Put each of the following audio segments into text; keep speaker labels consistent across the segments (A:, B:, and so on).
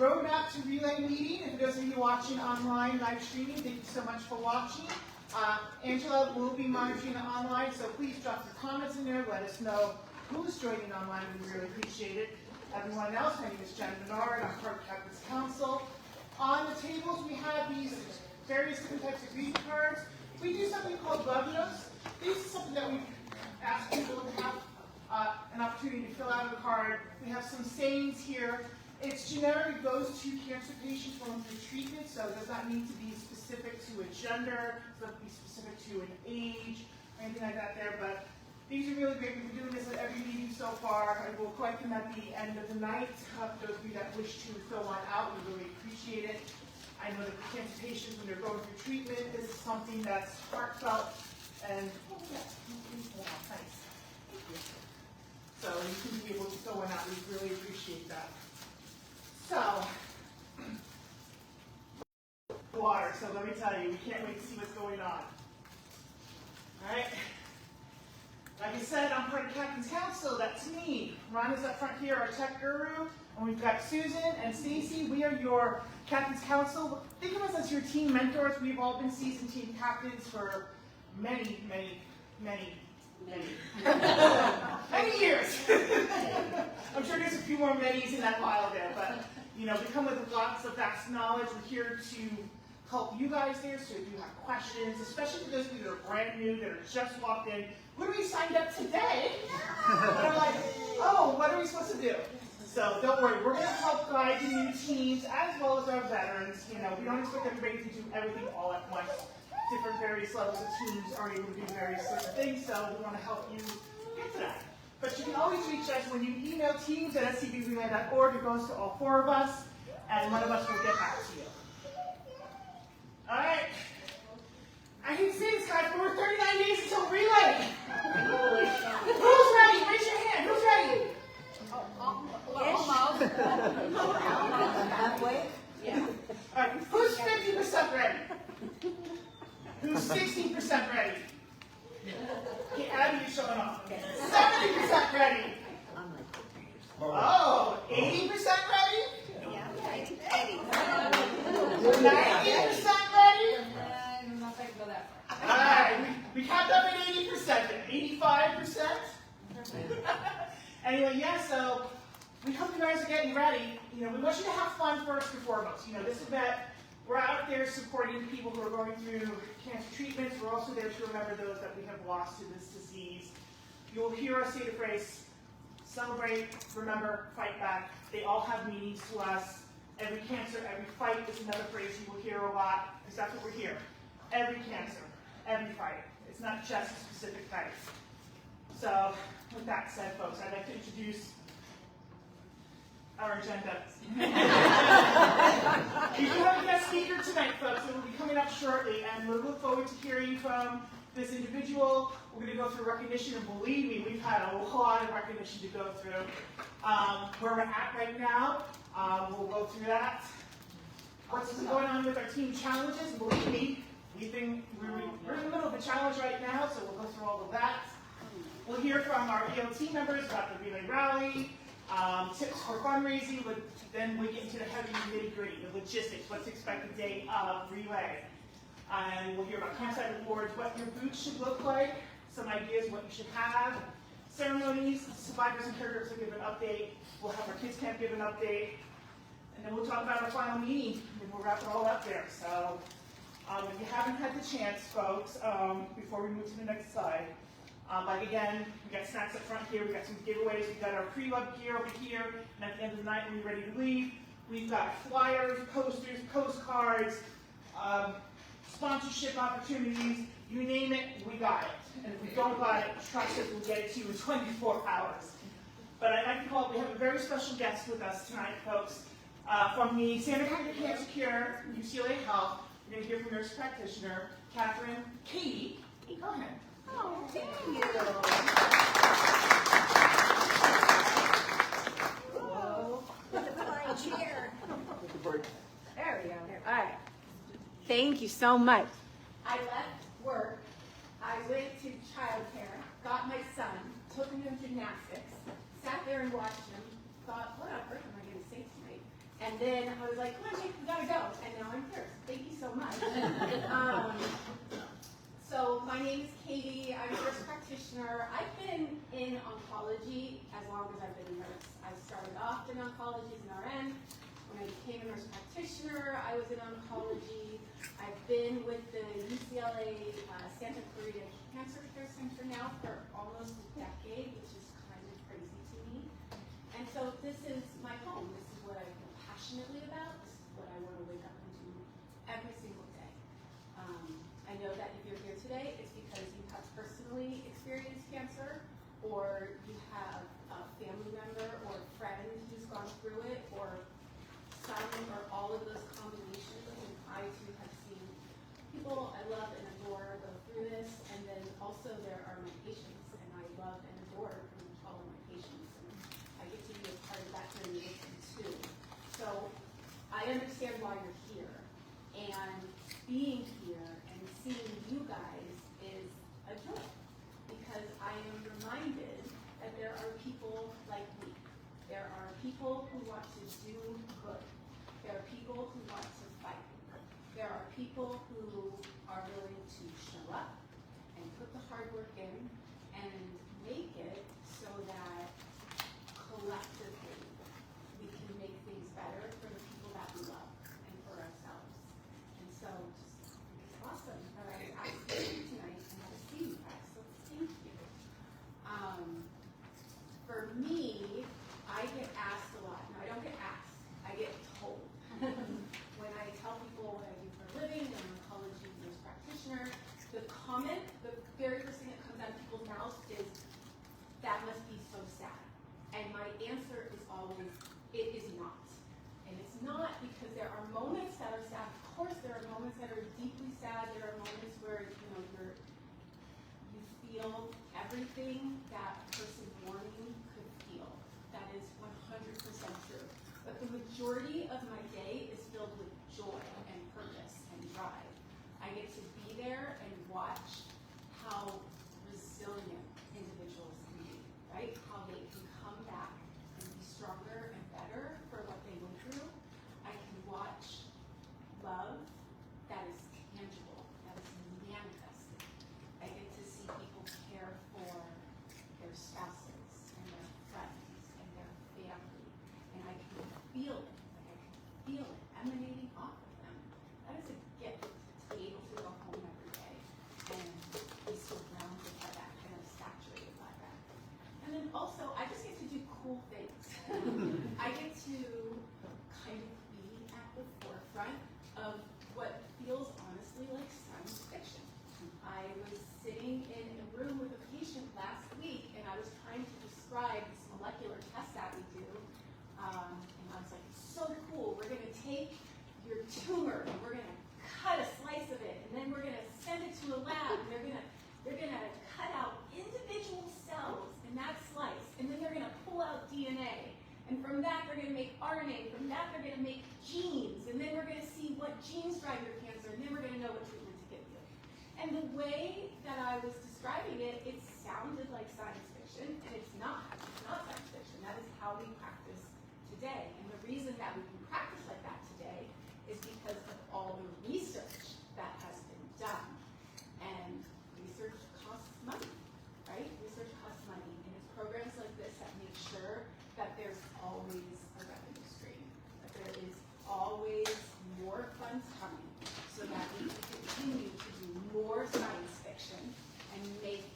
A: Roadmap to Relay meeting. And for those of you watching online, live streaming, thank you so much for watching. Angela will be monitoring it online, so please drop your comments in there. Let us know who's joining online. We really appreciate it. Everyone else, my name is Jen Bernard. I'm part of Captain's Council. On the tables, we have these various different types of greeting cards. We do something called love notes. This is something that we ask people to have an opportunity to fill out a card. We have some sayings here. It's generic. It goes to cancer patients going through treatment, so it does not need to be specific to a gender. It doesn't have to be specific to an age or anything like that there. But these are really great. We've been doing this at every meeting so far. I will collect them at the end of the night. Those of you that wish to fill one out, we really appreciate it. I know that for cancer patients, when they're going through treatment, this is something that's heartfelt and nice. Thank you. So you can be able to fill one out. We really appreciate that. So, water. So let me tell you, we can't wait to see what's going on. All right. Like I said, I'm part of Captain's Council. That's me. Ron is up front here, our tech guru. And we've got Susan and Stacy. We are your Captain's Council. Think of us as your team mentors. We've all been seasoned team captains for many years. I'm sure there's a few more manys in that pile there, but you know, we come with lots of vast knowledge. We're here to help you guys there, so if you have questions, especially for those of you that are brand new, that are just walked in. When we signed up today, and I'm like, oh, what are we supposed to do? So don't worry, we're going to help guide the new teams as well as our veterans. You know, we don't expect everybody to do everything all at once. Different various levels of teams are able to do various sorts of things, so we want to help you get to that. But you can always reach us when you email teams@scbrelay.org. It goes to all four of us, and one of us will get back to you. All right. I hate to say this, guys, but we're 39 days until relay. Who's ready? Raise your hand. Who's ready?
B: Almost. Halfway? Yeah.
A: All right. Who's 50% ready? Who's 60% ready? Okay, Abby, you're showing off. 70% ready. Oh, 80% ready?
B: Yeah, 80.
A: 90% ready?
B: I don't know if I can go that far.
A: All right, we capped up at 80%, 85%. Anyway, yeah, so we hope you guys are getting ready. You know, we want you to have fun first and foremost. You know, this event, we're out there supporting people who are going through cancer treatments. We're also there to remember those that we have lost to this disease. You'll hear us say the phrase, celebrate, remember, fight back. They all have meanings to us. Every cancer, every fight is another phrase you will hear a lot, because that's what we're here. Every cancer, every fight. It's not just a specific fight. So, with that said, folks, I'd like to introduce our agenda. We do have a guest speaker tonight, folks, that will be coming up shortly, and we'll look forward to hearing from this individual. We're going to go through recognition, and believe me, we've had a lot of recognition to go through. Where we're at right now, we'll go through that. What's going on with our team challenges? Believe me, we're in the middle of a challenge right now, so we'll go through all of that. We'll hear from our ELT members about the Relay Rally, tips for fundraising, but then we get into the heavy nitty-gritty, the logistics, what's the expected date of Relay. And we'll hear about campsite rewards, what your boots should look like, some ideas what you should have, ceremonies, survivors and caregivers will give an update, we'll have our kids camp give an update, and then we'll talk about our final meeting, and we'll wrap it all up there. So if you haven't had the chance, folks, before we move to the next slide, like again, we got snacks up front here, we got some giveaways, we got our pre-love gear over here, and at the end of the night when we're ready to leave, we've got flyers, posters, postcards, sponsorship opportunities, you name it, we got it. And if we don't got it, trust us, we'll get it to you in 24 hours. But I'd like to call, we have a very special guest with us tonight, folks, from the Santa Monica Cancer Cure, UCLA Health. We're going to hear from nurse practitioner, Katie. Go ahead.
B: Oh, thank you. Whoa. With the flying chair. There we go. All right. Thank you so much. I left work. I went to childcare, got my son, took him to gymnastics, sat there and watched him, thought, what on earth am I going to say tonight? And then I was like, come on, Jake, we gotta go. And now I'm here. Thank you so much. So my name is Katie. I'm a nurse practitioner. I've been in oncology as long as I've been a nurse. I started off in oncology as an RN. When I became a nurse practitioner, I was in oncology. I've been with the UCLA Santa Clarita Cancer Care Center now for almost a decade, which is kind of crazy to me. And so this is my home. This is what I feel passionately about. This is what I want to wake up and do every single day. I know that if you're here today, it's because you have personally experienced cancer, or you have a family member or a friend who's gone through it, or some or all of those combinations. And I too have seen people I love and adore go through this, and then also there are my patients, and I love and adore pretty much all of my patients, and I get to be a part of that journey with them too. So I understand why you're here, and being here and seeing you guys is a joy, because I am reminded that there are people like me. There are people who want to do good. There are people who want to fight. There are people who are willing to show up and put the hard work in and make it so that collectively we can make things better for the people that we love and for ourselves. And so just, it's awesome that I was asked to be here tonight and to see you guys. So thank you. For me, I get asked a lot. No, I don't get asked. I get told. When I tell people what I do for a living, I'm an oncology nurse practitioner, the comment, the very first thing that comes out of people's mouths is, that must be so sad. And my answer is always, it is not. And it's not because there are moments that are sad. Of course, there are moments that are deeply sad. There are moments where you feel everything that a person mourning could feel. That is 100% true. But the majority of my day is filled with joy and purpose and drive. I get to be there and watch how resilient individuals can be, right? How they can come back and be stronger and better for what they went through. I can watch love that is tangible, that is manifested. I get to see people care for their spouses and their friends and their family, and I can feel it. Like I can feel it emanating off of them. That is a gift to be able to go home every day and be surrounded by that, kind of saturated by that. And then also, I just get to do cool things. I get to kind of be at the forefront of what feels honestly like science fiction. I was sitting in a room with a patient last week, and I was trying to describe this molecular test that we do. And I was like, it's so cool. We're going to take your tumor, and we're going to cut a slice of it, and then we're going to send it to a lab, and they're going to cut out individual cells in that slice, and then they're going to pull out DNA. And from that, they're going to make RNA. From that, they're going to make genes. And then we're going to see what genes drive your cancer. And then we're going to know what treatment to give you. And the way that I was describing it, it sounded like science fiction. And it's not. It's not science fiction. That is how we practice today. And the reason that we can practice like that today is because of all the research that has been done. And research costs money, right? Research costs money. And it's programs like this that make sure that there's always a revenue stream, that there is always more funds coming, so that we can continue to do more science fiction and make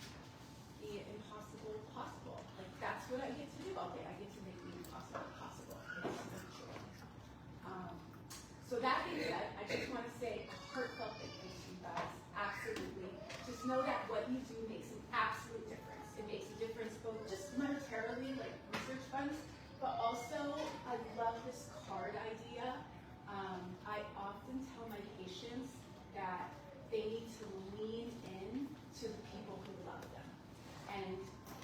B: the impossible possible. Like, that's what I get to do all day. I get to make the impossible possible. It's so joy. So that being said, I just want to say a heartfelt thank you to you guys. Absolutely. Just know that what you do makes an absolute difference. It makes a difference both just monetarily, like research funds, but also I love this card idea. I often tell my patients that they need to lean in to the people who love them. And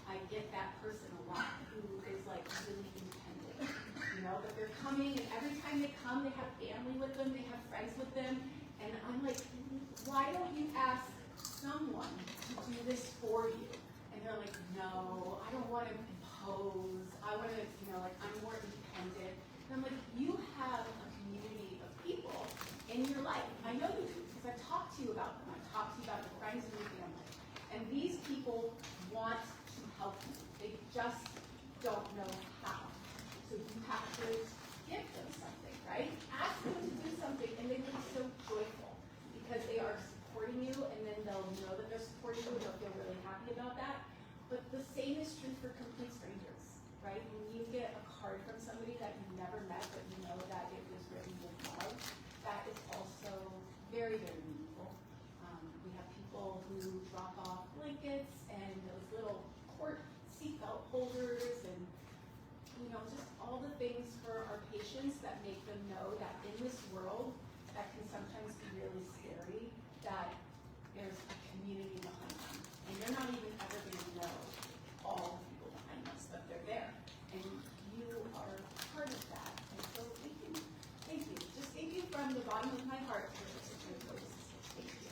B: I get that person a lot who is like really independent. You know, that they're coming, and every time they come, they have family with them, they have friends with them. And I'm like, why don't you ask someone to do this for you? And they're like, no, I don't want to impose. I want to, like, I'm more independent. And I'm like, you have from the bottom of my heart for such a great post. Thank you.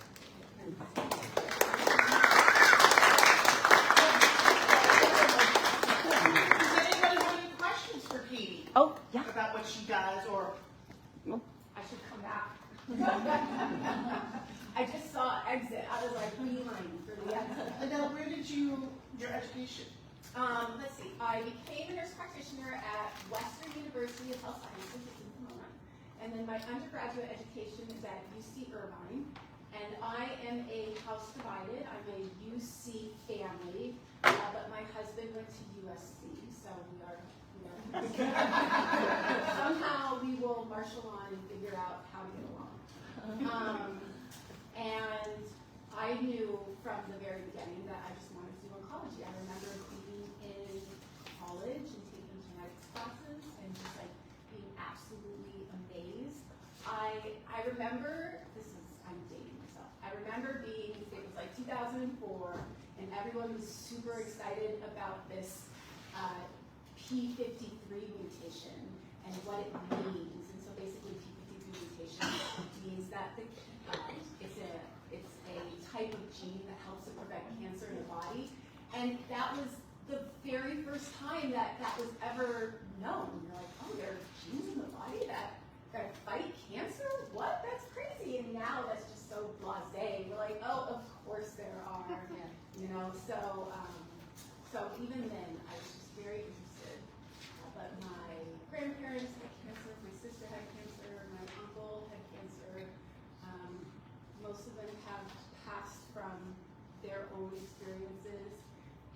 A: Does anybody have any questions for Katie?
B: Oh, yeah.
A: About what she does, or
B: I should come back. I just saw exit. I was like, beeline for the exit.
A: and now where did your education?
B: Let's see. I became a nurse practitioner at Western University of Health Sciences. It's in Pomona. And then my undergraduate education is at UC Irvine. And I am a house divided. I'm a UC family, but my husband went to USC, so we are, somehow we will marshal on and figure out how to get along. And I knew from the very beginning that I just wanted to do oncology. I remember being in college and taking genetics classes and just like being absolutely amazed. I remember, I'm dating myself. I remember it was like 2004, and everyone was super excited about this P53 mutation and what it means. And so basically P53 mutation means that it's a type of gene that helps to prevent cancer in the body. And that was the very first time that was ever known. You're like, oh, there are genes in the body that fight cancer? What? That's crazy. And now that's just so blasé. We're like, oh, of course there are. So even then, I was just very interested. But my grandparents had cancer, my sister had cancer, my uncle had cancer. Most of them have passed from their own experiences,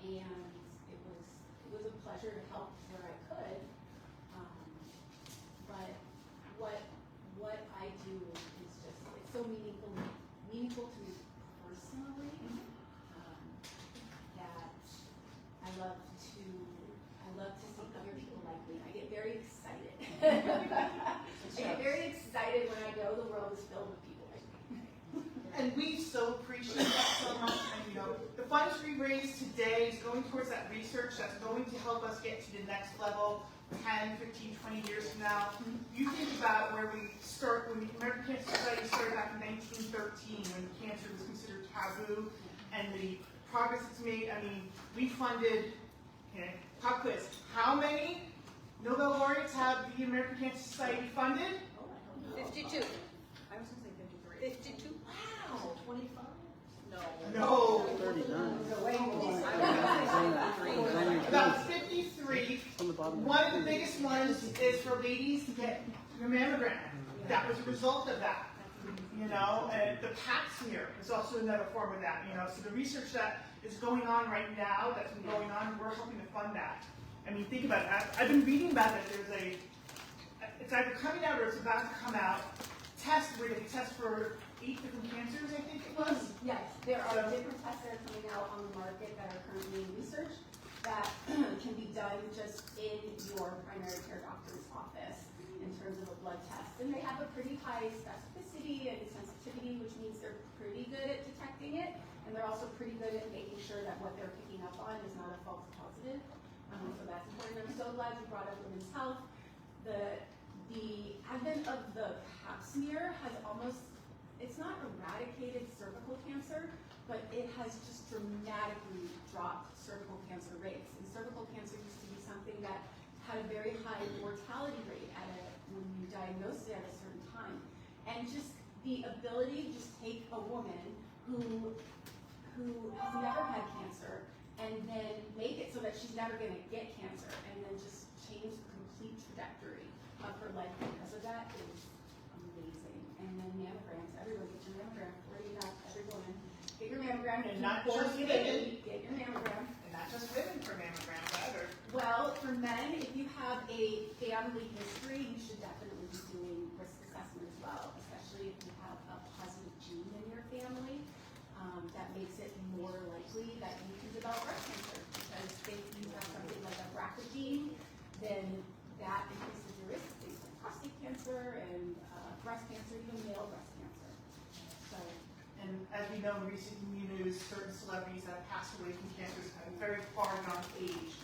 B: and it was a pleasure to help where I could. But what I do is just, it's so meaningful to me personally, that I love to see other people like me. I get very excited. I get very excited when I know the world is filled with people like me.
A: And we so appreciate that so much. And the funds we raised today is going towards that research that's going to help us get to the next level 10, 15, 20 years from now. You think about where we start, when the American Cancer Society started back in 1913, when cancer was considered taboo, and the progress it's made. I mean, we funded, pop quiz, how many Nobel laureates have the American Cancer Society funded?
C: 52. I was going to say 53. 52? Wow. 25?
A: No.
D: 39.
A: About 53. One of the biggest ones is for ladies to get your mammogram. That was a result of that. And the Pap smear is also another form of that. So the research that is going on right now, that's been going on, we're helping to fund that. I mean, think about it. I've been reading about it. It's either coming out or it's about to come out. We're going to test for 8 different cancers, I think it was.
B: Yes, there are different tests that are coming out on the market that are currently in research that can be done just in your primary care doctor's office in terms of a blood test. And they have a pretty high specificity and sensitivity, which means they're pretty good at detecting it. And they're also pretty good at making sure that what they're picking up on is not a false positive. So that's important. I'm so glad you brought up women's health. The advent of the Pap smear has it's not eradicated cervical cancer, but it has just dramatically dropped cervical cancer rates. And cervical cancer used to be something that had a very high mortality rate when you diagnosed it at a certain time. And just the ability to just take a woman who has never had cancer and then make it so that she's never going to get cancer, and then just change the complete trajectory of her life because of that is amazing. And then mammograms, everyone get your mammogram. 40 enough, every woman, get your mammogram.
A: And not just women.
B: Get your mammogram.
A: And not just women for mammograms either.
B: Well, for men, if you have a family history, you should definitely be doing risk assessment as well, especially if you have a positive gene in your family. That makes it more likely that you can develop breast cancer, because if you have something like a BRCA gene, then that increases your risk of things like prostate cancer and breast cancer, even male breast cancer. So,
A: And as we know in recent news, certain celebrities that have passed away from cancer at a very far young age.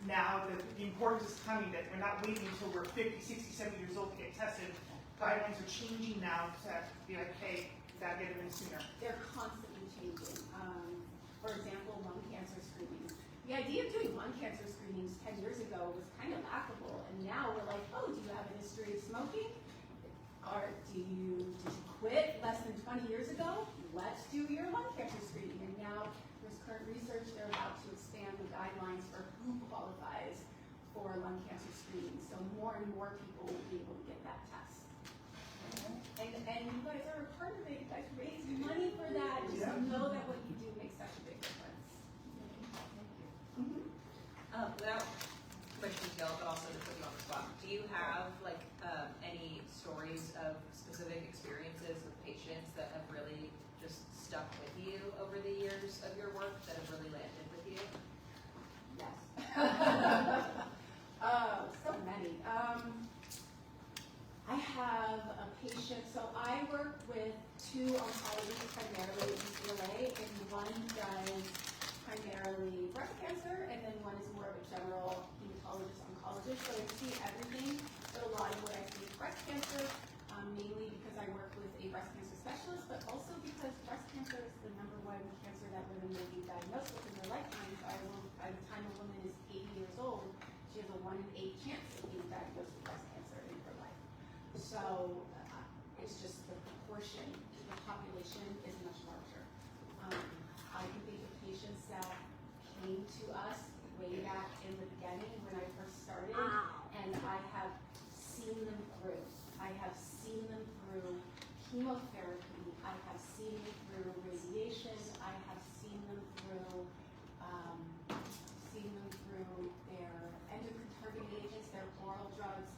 A: Now the importance is coming that we're not waiting until we're 50, 60, 70 years old to get tested. guidelines are changing now to be like, hey, you gotta get them in sooner?
B: They're constantly changing. For example, lung cancer screenings. The idea of doing lung cancer screenings 10 years ago was kind of laughable, and now we're like, oh, do you have a history of smoking? Or did you quit less than 20 years ago? Let's do your lung cancer screening. And now there's current research, they're about to expand the guidelines for who qualifies for lung cancer screening. So more and more people will be able to get that test. And you guys are a part of it. You guys raise money for that. Just know that what you do makes such a big difference.
C: Without too much detail, but also to put you on the spot, do you have like any stories of specific experiences with patients that have really just stuck with you over the years of your work that have really landed with you?
B: Yes. So many. I have a patient, so I work with two oncologists primarily at UCLA, and one does primarily breast cancer, and then one is more of a general hematologist oncologist. So I see everything, but a lot of what I see is breast cancer, mainly because I work with a breast cancer specialist, but also because breast cancer is the #1 cancer that women may be diagnosed with in their lifetime. So by the time a woman is 80 years old, she has a 1 in 8 chance of being diagnosed with breast cancer in her life. So it's just the proportion, the population is much larger. I can think of patients that came to us way back in the beginning when I first started, and I have seen them through. I have seen them through chemotherapy. I have seen them through radiation. I have seen them through their endocrine targeting agents, their oral drugs.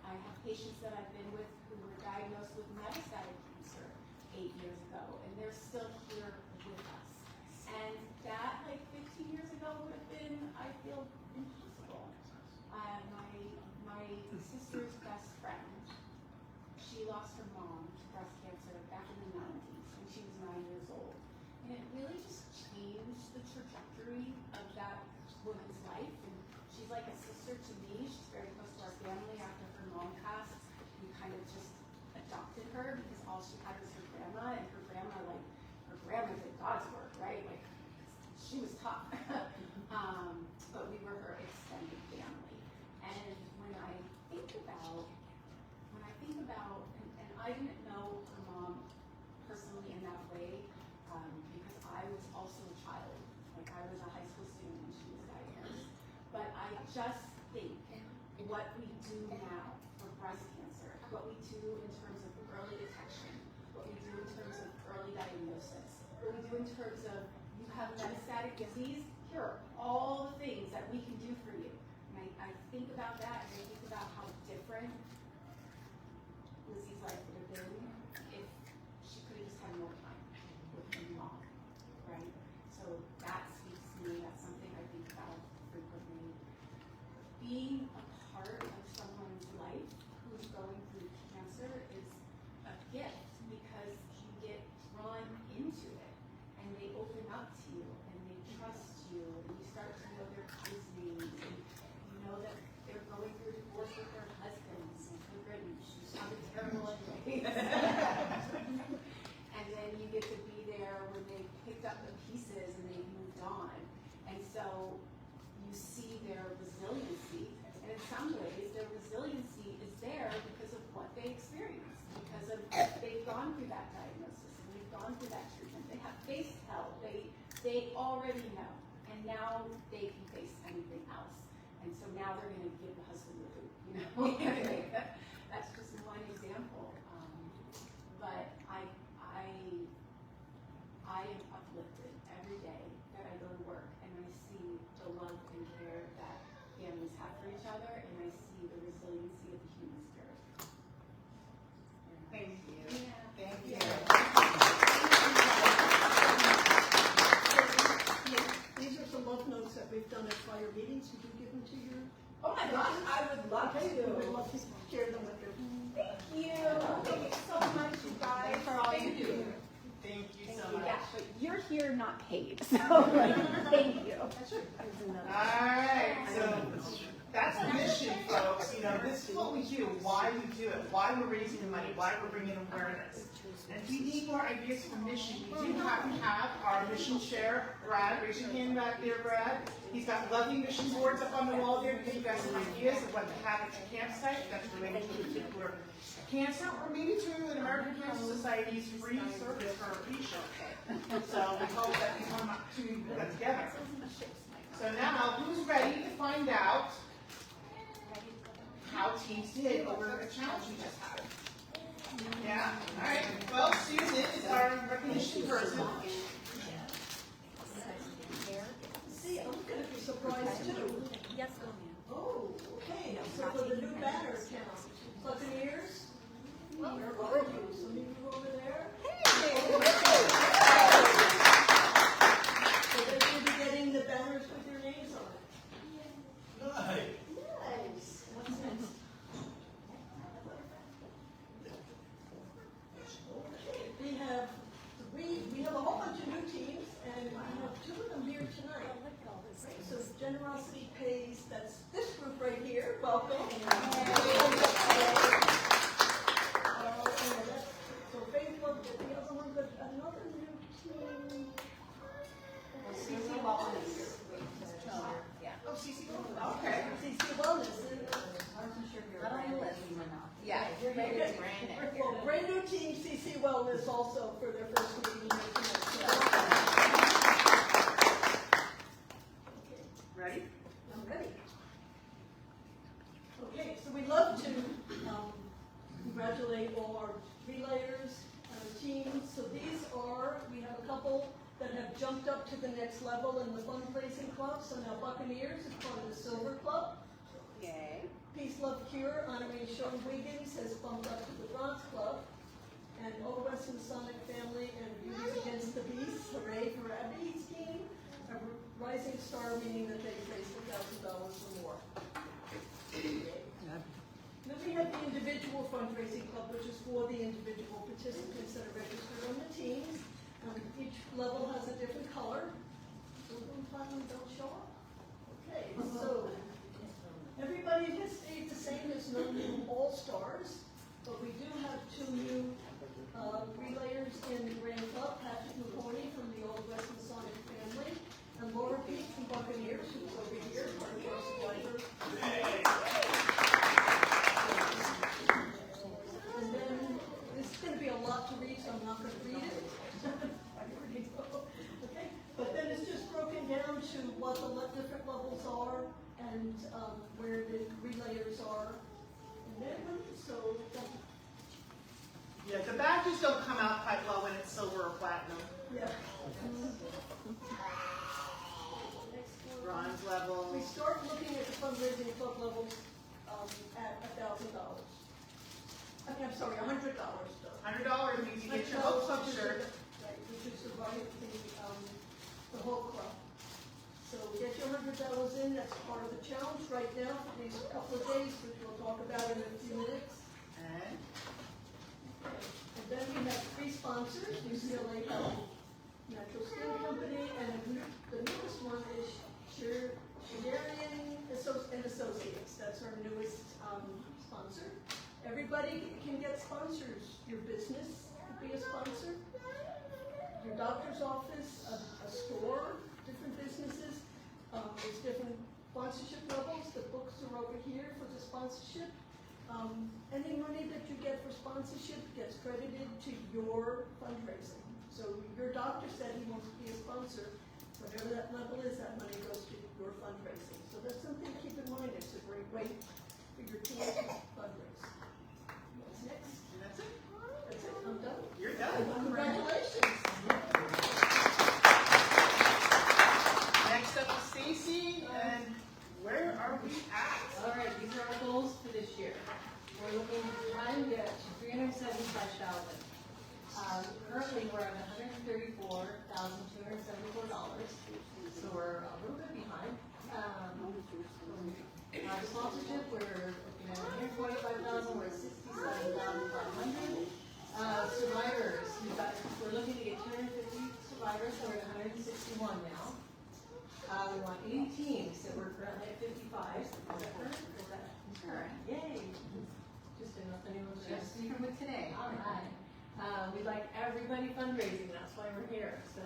B: I have patients that I've been with who were diagnosed with metastatic cancer 8 years ago, and they're still here with us. And that, like 15 years ago, would have been, I feel, impossible. My sister's best friend, she lost her mom to breast cancer back in the 90s when she was 9 years old. And it really just changed the trajectory of that woman's life. And she's like a sister to me. She's very close to our family. After her mom passed, we kind of just adopted her because all she had was her grandma, and her grandma did God's work, right? Like, she was tough. But we were her extended family. And when I think about, and I didn't know her mom personally in that way, because I was also a child. Like, I was a high school student when she was diagnosed. But I just think what we do now for breast cancer, what we do in terms of early detection, what we do in terms of early diagnosis, what we do in terms of you have metastatic disease, here are all the things that we can do for you. And I think about that, and I think about how different Lizzie's life would have been if she could have just had more time with her mom, right? So that speaks to me. That's something I think about frequently. Being a part of someone's life who's going through cancer is a gift because you get drawn into it, and they open up to you, and they trust you, and you start to know their kids' names, and you know that they're going through divorce with their husbands, and they're good, and she sounded terrible anyway. And then you get to be there when they picked up the pieces and they moved on. And so you see their resiliency, and in some ways their resiliency is there because of what they experienced, because of they've gone through that diagnosis, and they've gone through that treatment. They have faced hell. They already know, and now they can face anything else. And so now they're going to give the husband the boot, you know. That's just one example. But I am uplifted every day that I go to work, and I see the love and care that families have for each other, and I see the resiliency of the human spirit.
A: Thank you.
B: Yeah.
A: Thank you.
D: These are some love notes that we've done at prior meetings. Would you give them to your?
B: Oh my gosh, I would love
D: Okay, we would
B: to.
D: love to share them with you.
B: Thank you. Thank you so much, you guys, for all you do.
A: Thank you
B: Thank
A: so
B: you.
A: much.
B: Yeah, but you're here not paid, so thank you.
D: That's right.
A: All right, so That's our mission, folks. You know, this is what we do, why we do it, why we're raising the money, why we're bringing awareness. And if you need more ideas for mission, we do happen to have our mission chair, Brad. Raise your hand back there, Brad. He's got lovely mission boards up on the wall there to give you guys some ideas of what to have at your campsite that's related to a particular cancer, or maybe to an American Cancer Society's free service for a patient. So we hope that we come up to put that together. So now, who's ready to find out how teams did over the challenge we just had? Yeah? All right. Well, Susan is our recognition person.
D: See, I'm gonna be surprised too.
B: Yes, go ahead.
D: Oh, okay, so for the new banner count, Buccaneers, where are you? So you move over there. So then you'll be getting the banners with your names on it. Nice. What's next? Okay, we have a whole bunch of new teams, and we have two of them here tonight. So Generosity Pays, that's this group right here, welcome. So Faith Love did the other one, but another new team.
C: CC Wellness. Yeah.
A: Oh, CC. Okay.
D: CC Wellness.
C: Yeah.
D: Well, brand new team CC Wellness also for their first meeting here tonight.
A: Ready?
D: I'm ready. Okay, so we love to congratulate all our relayers and our teams. So these are, we have a couple that have jumped up to the next level in the fundraising club. So now Buccaneers is part of the Silver Club.
B: Okay.
D: Peace, Love, Cure, honoring Sean Wiggins, has bumped up to the Bronze Club. And Old West Masonic Family and Beauties Against the Beast, hooray for Abby's team. A rising star, meaning that they've raised $1,000 or more. Then we have the individual fundraising club, which is for the individual participants that are registered on the teams. Each level has a different color. Silver and platinum don't show up. Okay, so everybody has stayed the same. There's no new all-stars, but we do have two new relayers in the Grand Club, Patrick Mahoney from the Old West Masonic Family, and Laura Pete from Buccaneers, who's over here, part of our survivor. And then, this is going to be a lot to read, so I'm not going to read it. I already know. Okay, but then it's just broken down to what the different levels are and where the relayers are. And then, so,
A: Yeah, the badges don't come out quite well when it's silver or platinum.
D: yeah.
A: Bronze level.
D: We start looking at the fundraising club levels at $1,000. I'm sorry, $100 though.
A: $100 means you get your whole club shirt.
D: Right, which is the whole club. So get your $100 in, that's part of the challenge right now for these couple of days, which we'll talk about in a few minutes.
A: And
D: And then we have 3 sponsors, UCLA Health, Natural Skin Company, and the newest one is Shigerian and Associates. That's our newest sponsor. Everybody can get sponsors. Your business could be a sponsor. Your doctor's office, a store, different businesses. There's different sponsorship levels. The books are over here for the sponsorship. Any money that you get for sponsorship gets credited to your fundraising. So your doctor said he wants to be a sponsor. Whatever that level is, that money goes to your fundraising. So that's something to keep in mind. It's a great way for your team to fundraise. What's next?
A: and that's it.
D: That's it. I'm done.
A: You're done.
D: Congratulations.
A: Next up is Stacy, and where are we at?
E: All right, these are our goals for this year. We're looking to try and get $375,000. Currently, we're at $134,274, so we're a little bit behind. Our sponsorship, we're looking at $145,000, we're at $67,500. Survivors, we're looking to get 250 survivors, so we're at 161 now. We want 80 teams, so we're currently at 55. Is that correct? from it today. All right. We'd like everybody fundraising, that's why we're here. So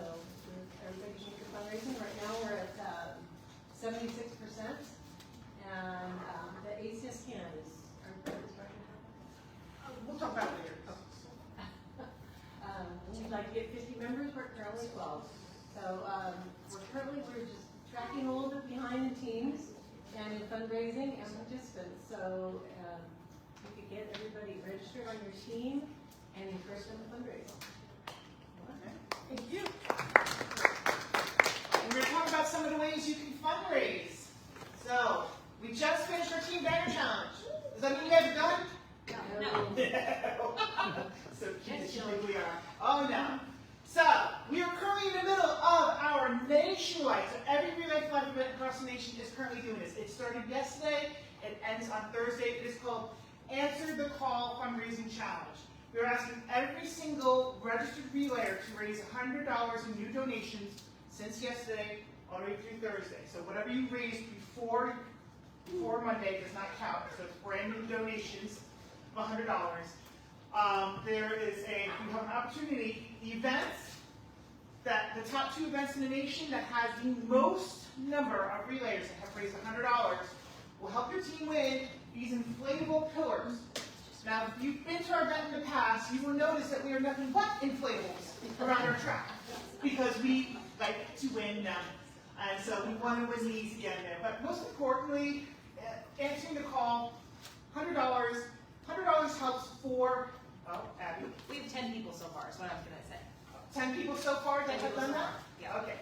E: everybody should be fundraising. Right now we're at 76%. And the ACS can is right now.
A: We'll talk about it later.
E: We'd like to get 50 members, we're currently 12. So we're just tracking a little bit behind in teams and in fundraising and participants. So we could get everybody registered on your team and encourage them to fundraise.
A: Thank you. And we're going to talk about some of the ways you can fundraise. So, we just finished our Team Banner Challenge. Does that mean you guys are done?
C: No.
A: So cute as you think we are. Oh no. So, we are currently in the middle of our nationwide, so every Relay Flag event across the nation is currently doing this. It started yesterday, it ends on Thursday. It is called Answer the Call Fundraising Challenge. We're asking every single registered relayer to raise $100 in new donations since yesterday all the way through Thursday. So whatever you raised before Monday does not count. So it's brand new donations of $100. You have an opportunity, the events, the top 2 events in the nation that has the most number of relayers that have raised $100 will help your team win these inflatable pillars. Now, if you've been to our event in the past, you will notice that we are nothing but inflatables around our track because we like to win them. And so we want to win these again there. But most importantly, answering the call, $100. $100 helps for, Abby.
C: We have 10 people so far, is what I was gonna say.
A: 10 people so far that have done that?
C: Yeah.
A: Okay.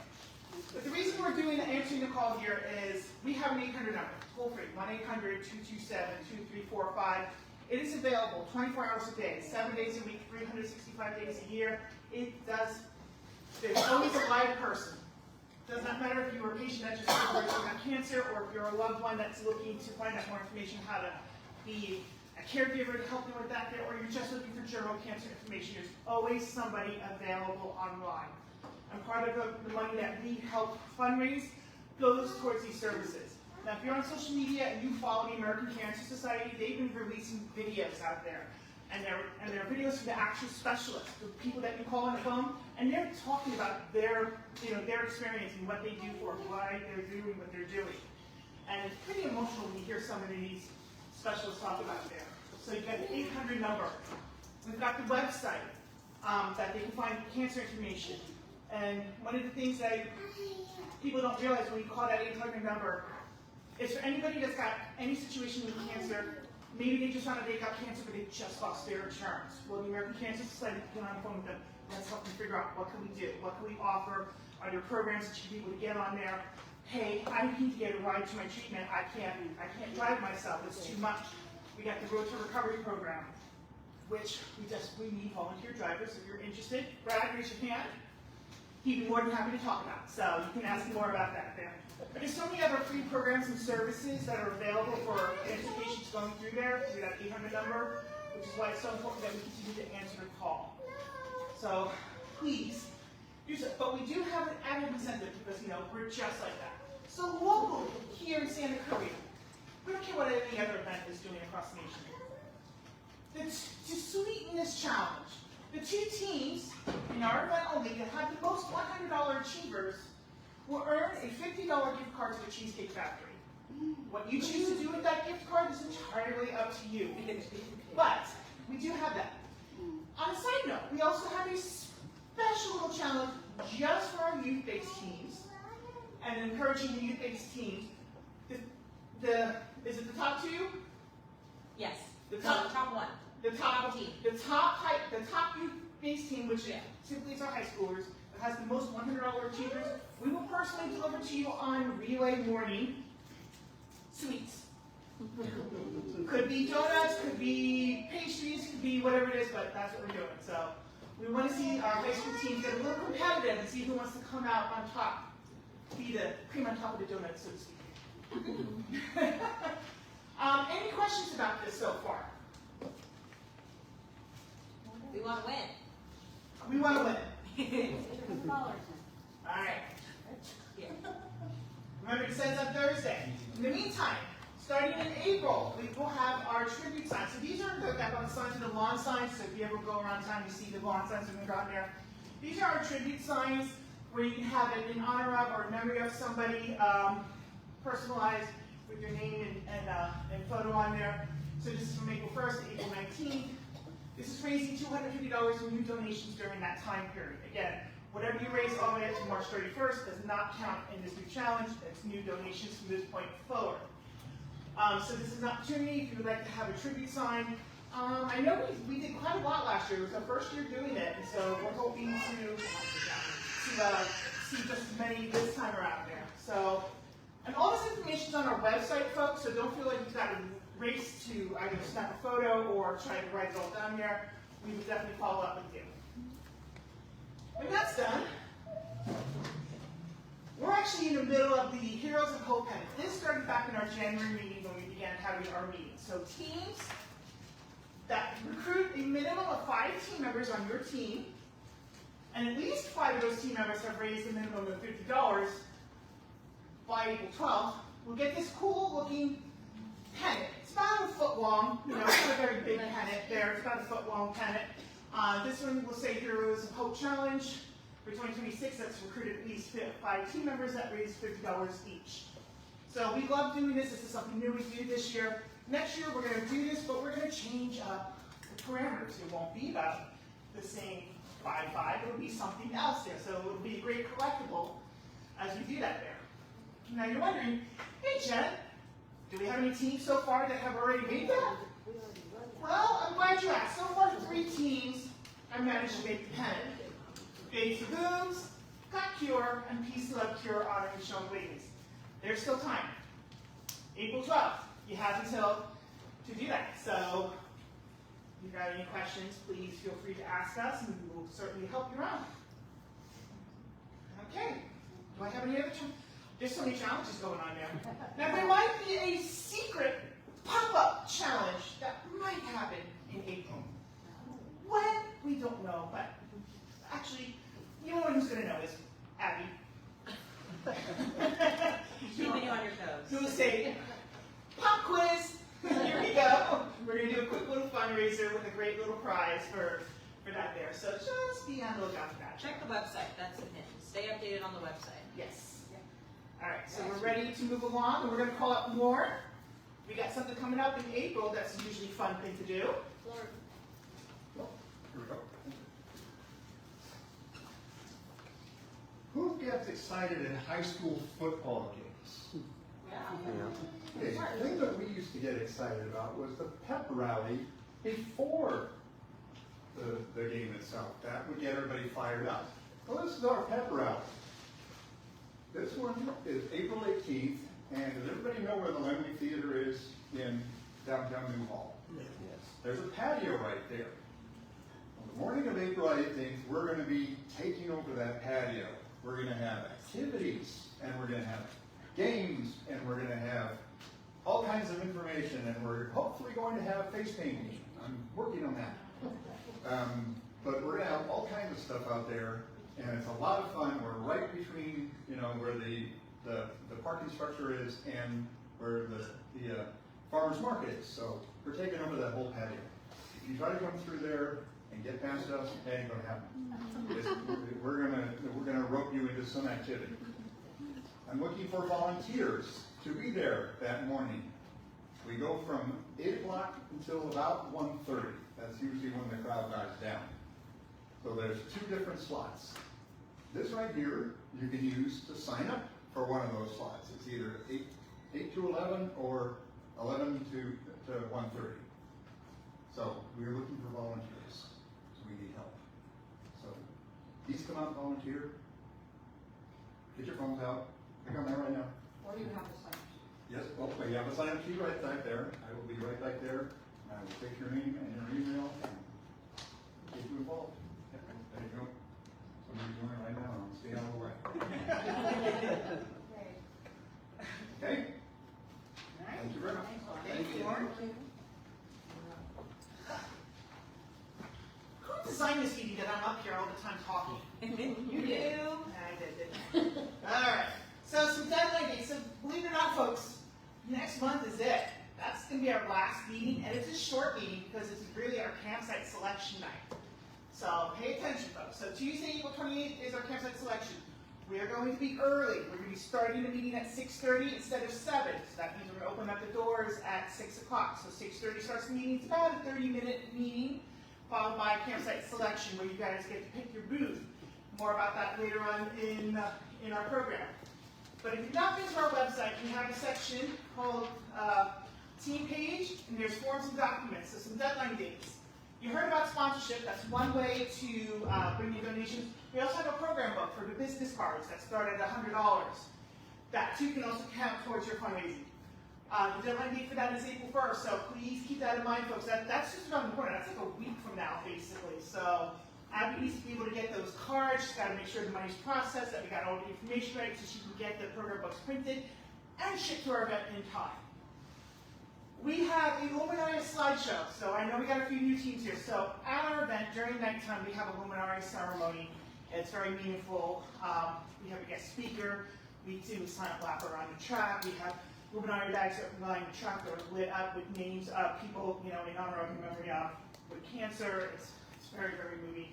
A: But the reason we're doing the answering the call here is we have an 800 number, toll free, 1-800-227-2345. It is available 24 hours a day, 7 days a week, 365 days a year. There's always a live person. Does not matter if you're a patient that just got cancer or if you're a loved one that's looking to find out more information how to be a caregiver to help them with that, or you're just looking for general cancer information. There's always somebody available online. And part of the money that we help fundraise goes towards these services. Now, if you're on social media and you follow the American Cancer Society, they've been releasing videos out there. And they're videos from the actual specialists, the people that you call on the phone, and they're talking about their experience and what they do for why they're doing what they're doing. And it's pretty emotional when you hear some of these specialists talk about there. So you've got the 800 number. We've got the website that they can find cancer information. And one of the things that people don't realize when you call that 800 number is for anybody that's got any situation with cancer. Maybe they just found out they got cancer, but they just lost their insurance. Well, the American Cancer Society can get on the phone with them. Let's help them figure out what can we do, what can we offer. Are there programs that you can be able to get on there? Hey, I need to get a ride to my treatment. I can't drive myself. It's too much. We got the Road to Recovery program, which we need volunteer drivers. If you're interested, Brad, raise your hand. He'd be more than happy to talk about. So you can ask more about that there. But there's so many other free programs and services that are available for cancer patients going through there through that 800 number, which is why it's so important that we continue to answer the call. So please use it. But we do have an added incentive because we're just like that. So locally here in Santa Cruz, we don't care what any other event is doing across the nation. To sweeten this challenge, the 2 teams in our event only that have the most $100 achievers will earn a $50 gift card to the Cheesecake Factory. What you choose to do with that gift card is entirely up to you. But we do have that. On a side note, we also have a special little challenge just for our youth-based teams and encouraging the youth-based teams. Is it the top 2?
C: Yes.
A: The top
C: 1.
A: The top
C: team.
A: The top youth-based team, which typically is our high schoolers, that has the most $100 achievers, we will personally deliver to you on relay morning sweets. Could be donuts, could be pastries, could be whatever it is, but that's what we're doing. So we want to see our high school teams get a little competitive and see who wants to come out on top, be the cream on top of the donut, so to speak. Any questions about this so far?
C: We want to win.
A: We want to win. All right.
C: Yeah.
A: Remember, it says on Thursday. In the meantime, Starting in April, we will have our tribute signs. So these are the signs and the lawn signs. So if you ever go around town, you see the lawn signs when you go out there. These are our tribute signs where you can have it in honor of or in memory of somebody, personalized with your name and photo on there. So this is from April 1st to April 19th. This is raising $250 for new donations during that time period. Again, whatever you raise all the way up to March 31st does not count in this new challenge. It's new donations from this point forward. So this is an opportunity if you would like to have a tribute sign. I know we did quite a lot last year. It was our first year doing it, and so we're hoping to see just as many this time around there. So, and all this information is on our website, folks, so don't feel like you've got to race to either snap a photo or try to write it all down there. We would definitely follow up with you. When that's done, we're actually in the middle of the Heroes of Hope Pennant. This started back in our January meeting when we began having our meetings. So teams that recruit a minimum of 5 team members on your team, and at least 5 of those team members have raised a minimum of $50 by April 12th, will get this cool looking pennant. It's about a foot long, you know, it's not a very big pennant there, it's about a foot long pennant. This one will say Heroes of Hope Challenge for 2026 that's recruited at least 5 team members that raise $50 each. So we love doing this. This is something new we do this year. Next year we're going to do this, but we're going to change up the parameters. It won't be about the same 5-5. It'll be something else there. So it'll be a great collectible as we do that there. Now you're wondering, hey Jen, do we have any teams so far that have already made that? Well, I'm glad you asked. So far, 3 teams have managed to make the pennant. Babes for Booms, Got Cure, and Peace Love Cure honoring Sean Wiggins. There's still time. April 12th. You have until to do that. So if you've got any questions, please feel free to ask us, and we will certainly help you out. Okay. Do I have any other challenges? There's so many challenges going on there. Now, there might be a secret pop-up challenge that might happen in April. When? We don't know, but actually, the only one who's going to know is Abby.
C: Keeping you on your toes.
A: Who will say, pop quiz, here we go. We're going to do a quick little fundraiser with a great little prize for that there. So just be on the lookout for that.
C: Check the website, that's the hint. Stay updated on the website.
A: Yes. All right, so we're ready to move along, and we're going to call up more. We got something coming up in April that's usually a fun thing to do.
F: Here we go. Who gets excited in high school football games? Okay, the thing that we used to get excited about was the pep rally before the game itself. That would get everybody fired up. Well, this is our pep rally. This one is April 18th, and does everybody know where the Lemley Theater is in downtown New Hall? Yes. There's a patio right there. On the morning of April 18th, we're going to be taking over that patio. We're going to have activities, and we're going to have games, and we're going to have all kinds of information, and we're hopefully going to have face painting. I'm working on that. But we're going to have all kinds of stuff out there, and it's a lot of fun. We're right between, you know, where the parking structure is and where the farmer's market is. So we're taking over that whole patio. If you try to come through there and get past us, that ain't gonna happen. We're gonna rope you into some activity. I'm looking for volunteers to be there that morning. We go from 8 o'clock until about 1:30. That's usually when the crowd dies down. So there's 2 different slots. This right here, you can use to sign up for one of those slots. It's either 8 to 11 or 11 to 1:30. So we're looking for volunteers. So we need help. So please come out and volunteer. Get your phones out. Click on that right now.
E: Or you have a sign.
F: Yes, well, you have a sign-up sheet right back there. I will be right back there. I will take your name and your email and get you involved. Yep, there you go. Somebody's doing it right now. I'll stay out of the way. Okay? Thank you very much.
A: Thank you, Lauren. Who designed this meeting that I'm up here all the time talking? You did. I did, didn't I? All right. So some deadline dates. So believe it or not, folks, next month is it. That's going to be our last meeting, and it's a short meeting because it's really our campsite selection night. So pay attention, folks. So Tuesday, April 28th is our campsite selection. We are going to be early. We're going to be starting the meeting at 6:30 instead of 7. So that means we're going to open up the doors at 6 o'clock. So 6:30 starts the meeting. It's about a 30-minute meeting, followed by campsite selection, where you guys get to pick your booth. More about that later on in our program. But if you've not been to our website, we have a section called Team Page, and there's forms and documents, so some deadline dates. You heard about sponsorship. That's one way to bring in donations. We also have a program book for the business cards that start at $100. That too can also count towards your fundraising. The deadline date for that is April 1st, so please keep that in mind, folks. That's just around the corner. That's like a week from now, basically. So Abby needs to be able to get those cards. She's got to make sure the money's processed, that we got all the information right, so she can get the program books printed and shipped to our event in time. We have a Luminaria slideshow. So I know we got a few new teams here. So at our event, during nighttime, we have a Luminaria ceremony. It's very meaningful. We have a guest speaker. We do a silent lap around the track. We have Luminaria bags that are lying the track that are lit up with names of people, in honor of, memory of, with cancer. It's very, very moving.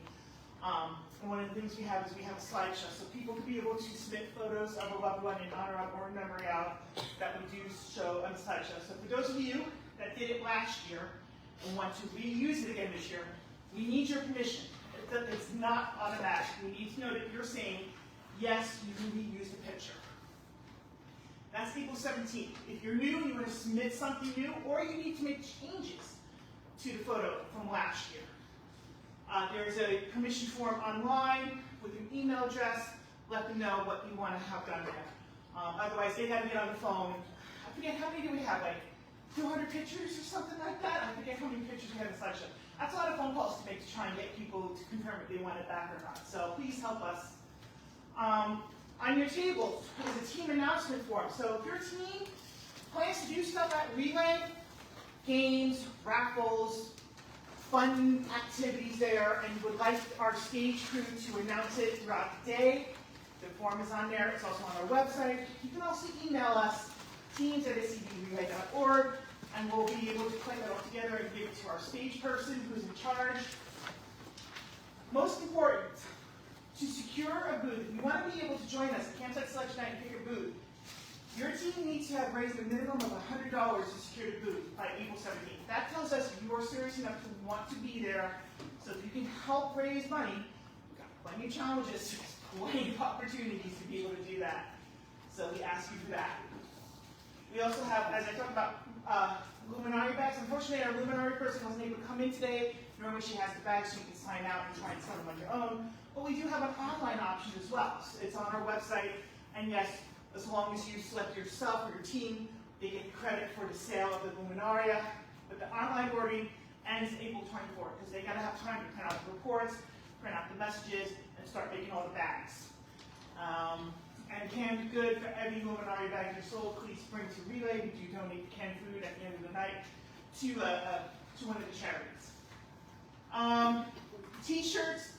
A: And one of the things we have is we have a slideshow, so people can be able to submit photos of a loved one in honor of or in memory of that we do show on the slideshow. So for those of you that did it last year and want to reuse it again this year, we need your permission. It's not automatic. We need to know that you're saying, yes, you can reuse the picture. That's April 17th. If you're new and you want to submit something new, or you need to make changes to the photo from last year, there's a permission form online with your email address. Let them know what you want to have done there. Otherwise, they got to get on the phone. I forget, how many do we have? Like 200 pictures or something like that? I forget how many pictures we have in the slideshow. That's a lot of phone calls to make to try and get people to confirm if they want it back or not. So please help us. On your table is a team announcement form. So if your team plans to do stuff at Relay, games, raffles, fun activities there, and would like our stage crew to announce it throughout the day, the form is on there. It's also on our website. You can also email us, teams@scbrelay.org, and we'll be able to put that all together and give it to our stage person who's in charge. Most important, to secure a booth, if you want to be able to join us at Campsite Selection Night and pick a booth, your team needs to have raised a minimum of $100 to secure the booth by April 17th. That tells us you are serious enough to want to be there. So if you can help raise money, we've got plenty of challenges, plenty of opportunities to be able to do that. So we ask you for that. We also have, as I talked about, Luminari bags. Unfortunately, our Luminari person wasn't able to come in today. Normally she has the bags so you can sign out and try and sell them on your own. But we do have an online option as well. So it's on our website, and yes, as long as you select yourself or your team, they get credit for the sale of the Luminaria. But the online ordering ends April 24th because they got to have time to print out the reports, print out the messages, and start making all the bags. And canned good for every Luminaria bag you sold, please bring to Relay. We do donate canned food at the end of the night to one of the charities. T-shirts.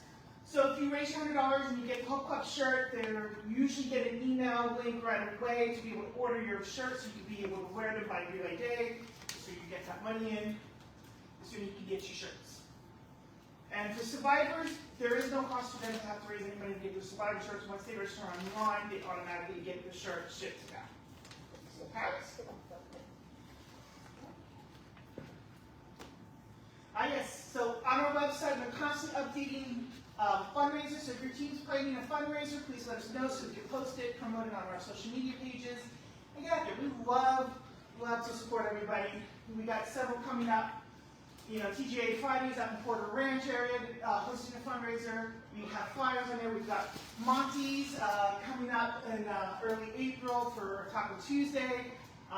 A: So if you raise $100 and you get the Hope Club shirt, you usually get an email link right away to be able to order your shirts so you can be able to wear them by Relay Day, so you get that money in as soon as you can get your shirts. And for survivors, there is no cost for them to have to raise any money to get their survivor shirts. Once they register online, they automatically get the shirt shipped to them. Okay? Yes, so on our website, we're constantly updating fundraisers. So if your team's planning a fundraiser, please let us know so we can post it, promote it on our social media pages. And get out there. We love to support everybody. We got several coming up. TGA Fridays out in Porter Ranch area, hosting a fundraiser. We have flyers on there. We've got Monty's coming up in early April for Taco Tuesday.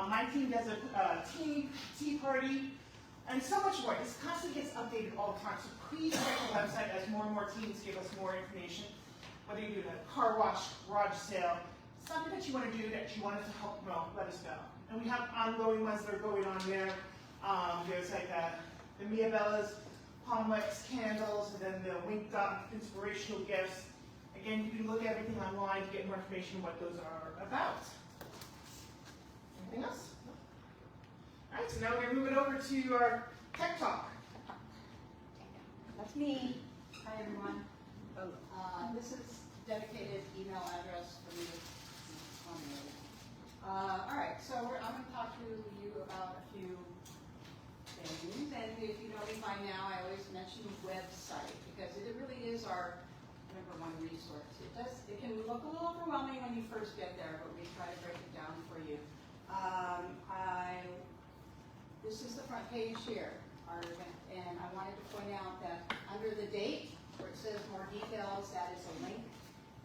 A: My team does a tea party, and so much more. This constantly gets updated all the time, so please check the website as more and more teams give us more information. Whether you do a car wash, garage sale, something that you want to do that you want us to help promote, let us know. And we have ongoing ones that are going on there. There's like the Mia Bella's Palm Wax candles, and then the Wink Dot inspirational gifts. Again, you can look at everything online to get more information on what those are about. Anything else? Alright, so now we're gonna move it over to our tech talk.
B: That's me.
G: Hi, everyone. This is dedicated email address for me. All right, so I'm going to talk to you about a few things, and if you know me by now, I always mention website because it really is our #1 resource. It can look a little overwhelming when you first get there, but we try to break it down for you. This is the front page here, and I wanted to point out that under the date, where it says more details, that is a link.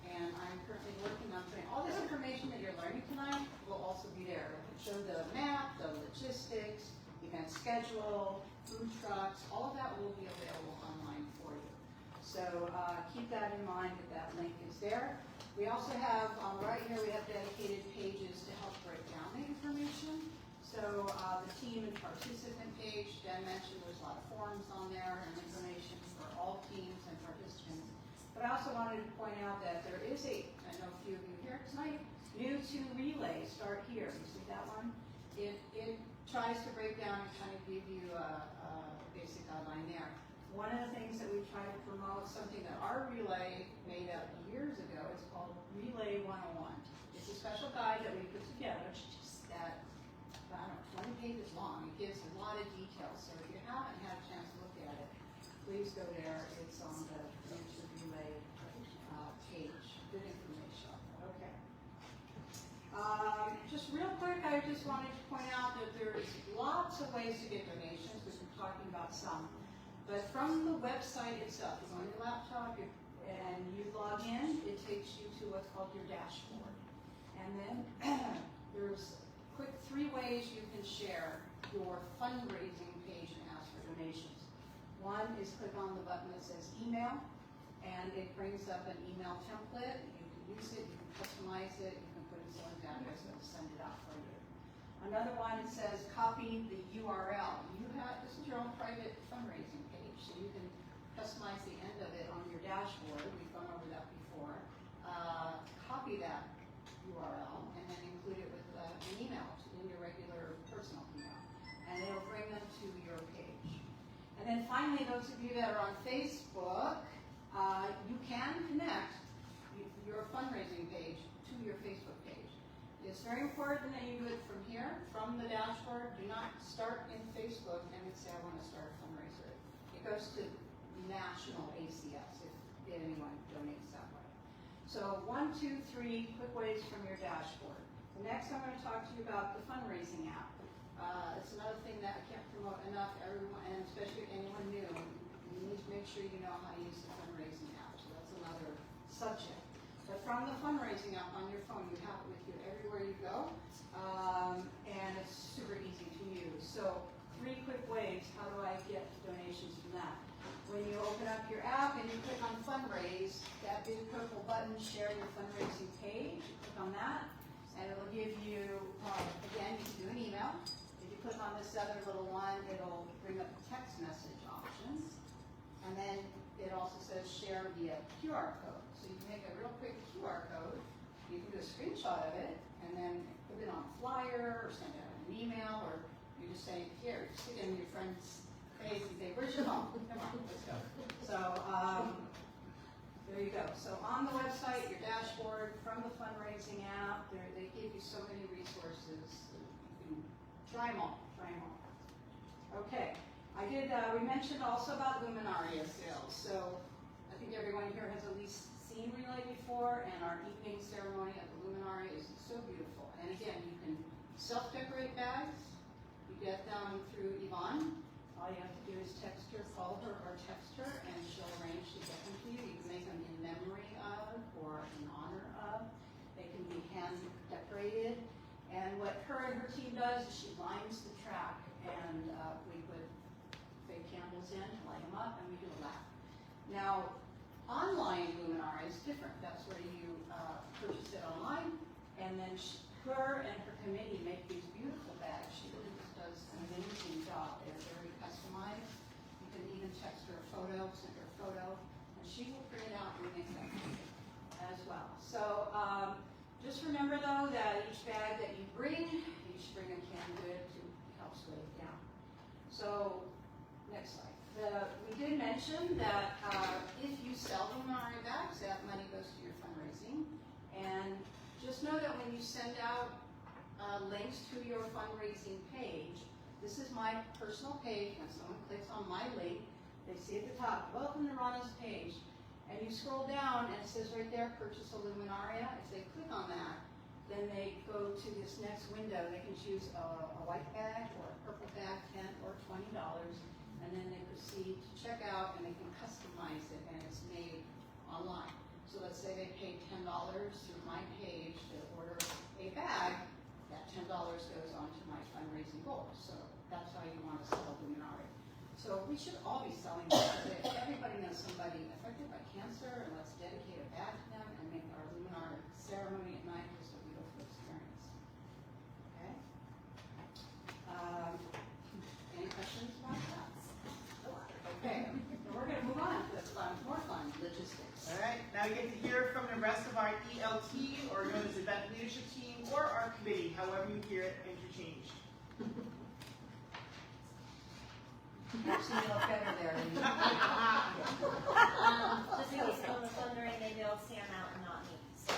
G: And I'm currently working on putting all this information that you're learning tonight will also be there. It will show the map, the logistics, event schedule, food trucks, all of that will be available online for you. So keep that in mind that link is there. We also have, right here, we have dedicated pages to help break down the information. So the team and participant page, Jen mentioned there's a lot of forms on there and information for all teams and participants. But I also wanted to point out that there is I know a few of you here tonight, new to Relay, start here. You see that one? It tries to break down and kind of give you a basic outline there. One of the things that we try to promote, something that our Relay made up years ago, it's called Relay 101. It's a special guide that we put together, that, I don't know, 20 pages long. It gives a lot of details. So if you haven't had a chance to look at it, please go there. It's on the YouTube Relay page. Good information. Okay. Just real quick, I just wanted to point out that there's lots of ways to get donations. We've been talking about some. But from the website itself, you go on your laptop and you log in, it takes you to what's called your dashboard. And then there's quick 3 ways you can share your fundraising page and ask for donations. One is click on the button that says email, and it brings up an email template. You can use it, you can customize it, you can put in someone's address and send it out for you. Another one, it says copy the URL. This is your own private fundraising page, so you can customize the end of it on your dashboard. We've gone over that before. Copy that URL and then include it with an email in your regular personal email, and it'll bring them to your page. And then finally, those of you that are on Facebook, you can connect your fundraising page to your Facebook page. It's very important that you do it from here, from the dashboard. Do not start in Facebook and then say, I want to start a fundraiser. It goes to national ACS if anyone donates that way. So 1, 2, 3 quick ways from your dashboard. The next I'm going to talk to you about the fundraising app. It's another thing that I can't promote enough, everyone, and especially anyone new. You need to make sure you know how to use the fundraising app. So that's another subject. But from the fundraising app on your phone, you have it with you everywhere you go, and it's super easy to use. So 3 quick ways, how do I get donations from that? When you open up your app and you click on fundraise, that big purple button, share your fundraising page, you click on that, and it'll give you, again, you can do an email. If you click on this other little one, it'll bring up text message options, and then it also says share via QR code. So you can make a real quick QR code, you can do a screenshot of it, and then put it on a flyer, or send it out an email, or you just say, here, stick it in your friend's face and say, where's your phone? Come on, let's go. So, there you go. So on the website, your dashboard, from the fundraising app, they give you so many resources. You can try them all, Okay, we mentioned also about Luminaria sales. So I think everyone here has at least seen Relay before, and our evening ceremony at the Luminaria is so beautiful. And again, you can self-decorate bags. You get them through Yvonne. All you have to do is text her, call her, or text her, and she'll arrange to get them to you. You can make them in memory of or in honor of. They can be hand decorated. And what her and her team does is she lines the track, and we put fake candles in to light them up, and we do a lap. Now, online Luminaria is different. That's where you purchase it online, and then her and her committee make these beautiful bags. She really just does an amazing job. They're very customized. You can even text her a photo, send her a photo, and she will print it out and make them as well. So just remember though that each bag that you should bring a canned good to help helps weigh it down. So, next slide. We did mention that if you sell luminary bags, that money goes to your fundraising. And just know that when you send out links to your fundraising page, this is my personal page. When someone clicks on my link, they see at the top, welcome to Rana's page. And you scroll down and it says right there, purchase a luminaria. If they click on that, then they go to this next window. They can choose a white bag or a purple bag, $10 or $20. And then they proceed to check out and they can customize it and it's made online. So let's say they paid $10 through my page to order a bag, that $10 goes on to my fundraising goal. So that's how you want to sell a luminaria. So we should all be selling bags. Everybody knows somebody affected by cancer, and let's dedicate a bag to them and make our luminaria ceremony at night just a beautiful experience. Okay? Any questions about that? Okay, we're going to move on to more fun logistics.
A: All right, now you get to hear from the rest of our ELT, or known as Event Leadership Team, or our committee, however you hear it interchanged.
G: Actually, you look better there.
B: Just in case someone was wondering, maybe they'll stand out and not me. So.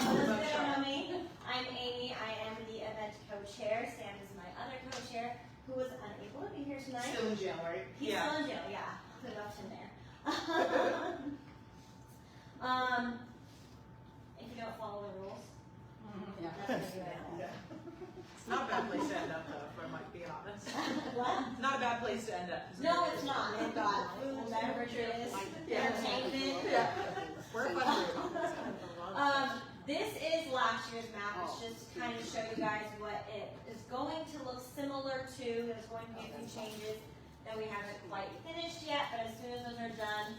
B: For those that don't know me, I'm Amy. I am the event co-chair. Sam is my other co-chair, who was unable to be here tonight.
A: Still in jail, right?
B: He's still in jail, yeah. Put it up in there. If you don't follow the rules, that's gonna be bad.
C: It's not a bad place to end up, though, if I might be honest.
B: What?
C: It's not a bad place to end up.
B: No, it's not. They've got food, beverages, entertainment.
C: We're a fun group.
B: This is last year's map. It's just to kind of show you guys what it is going to look similar to. There's going to be a few changes that we haven't quite finished yet, but as soon as those are done,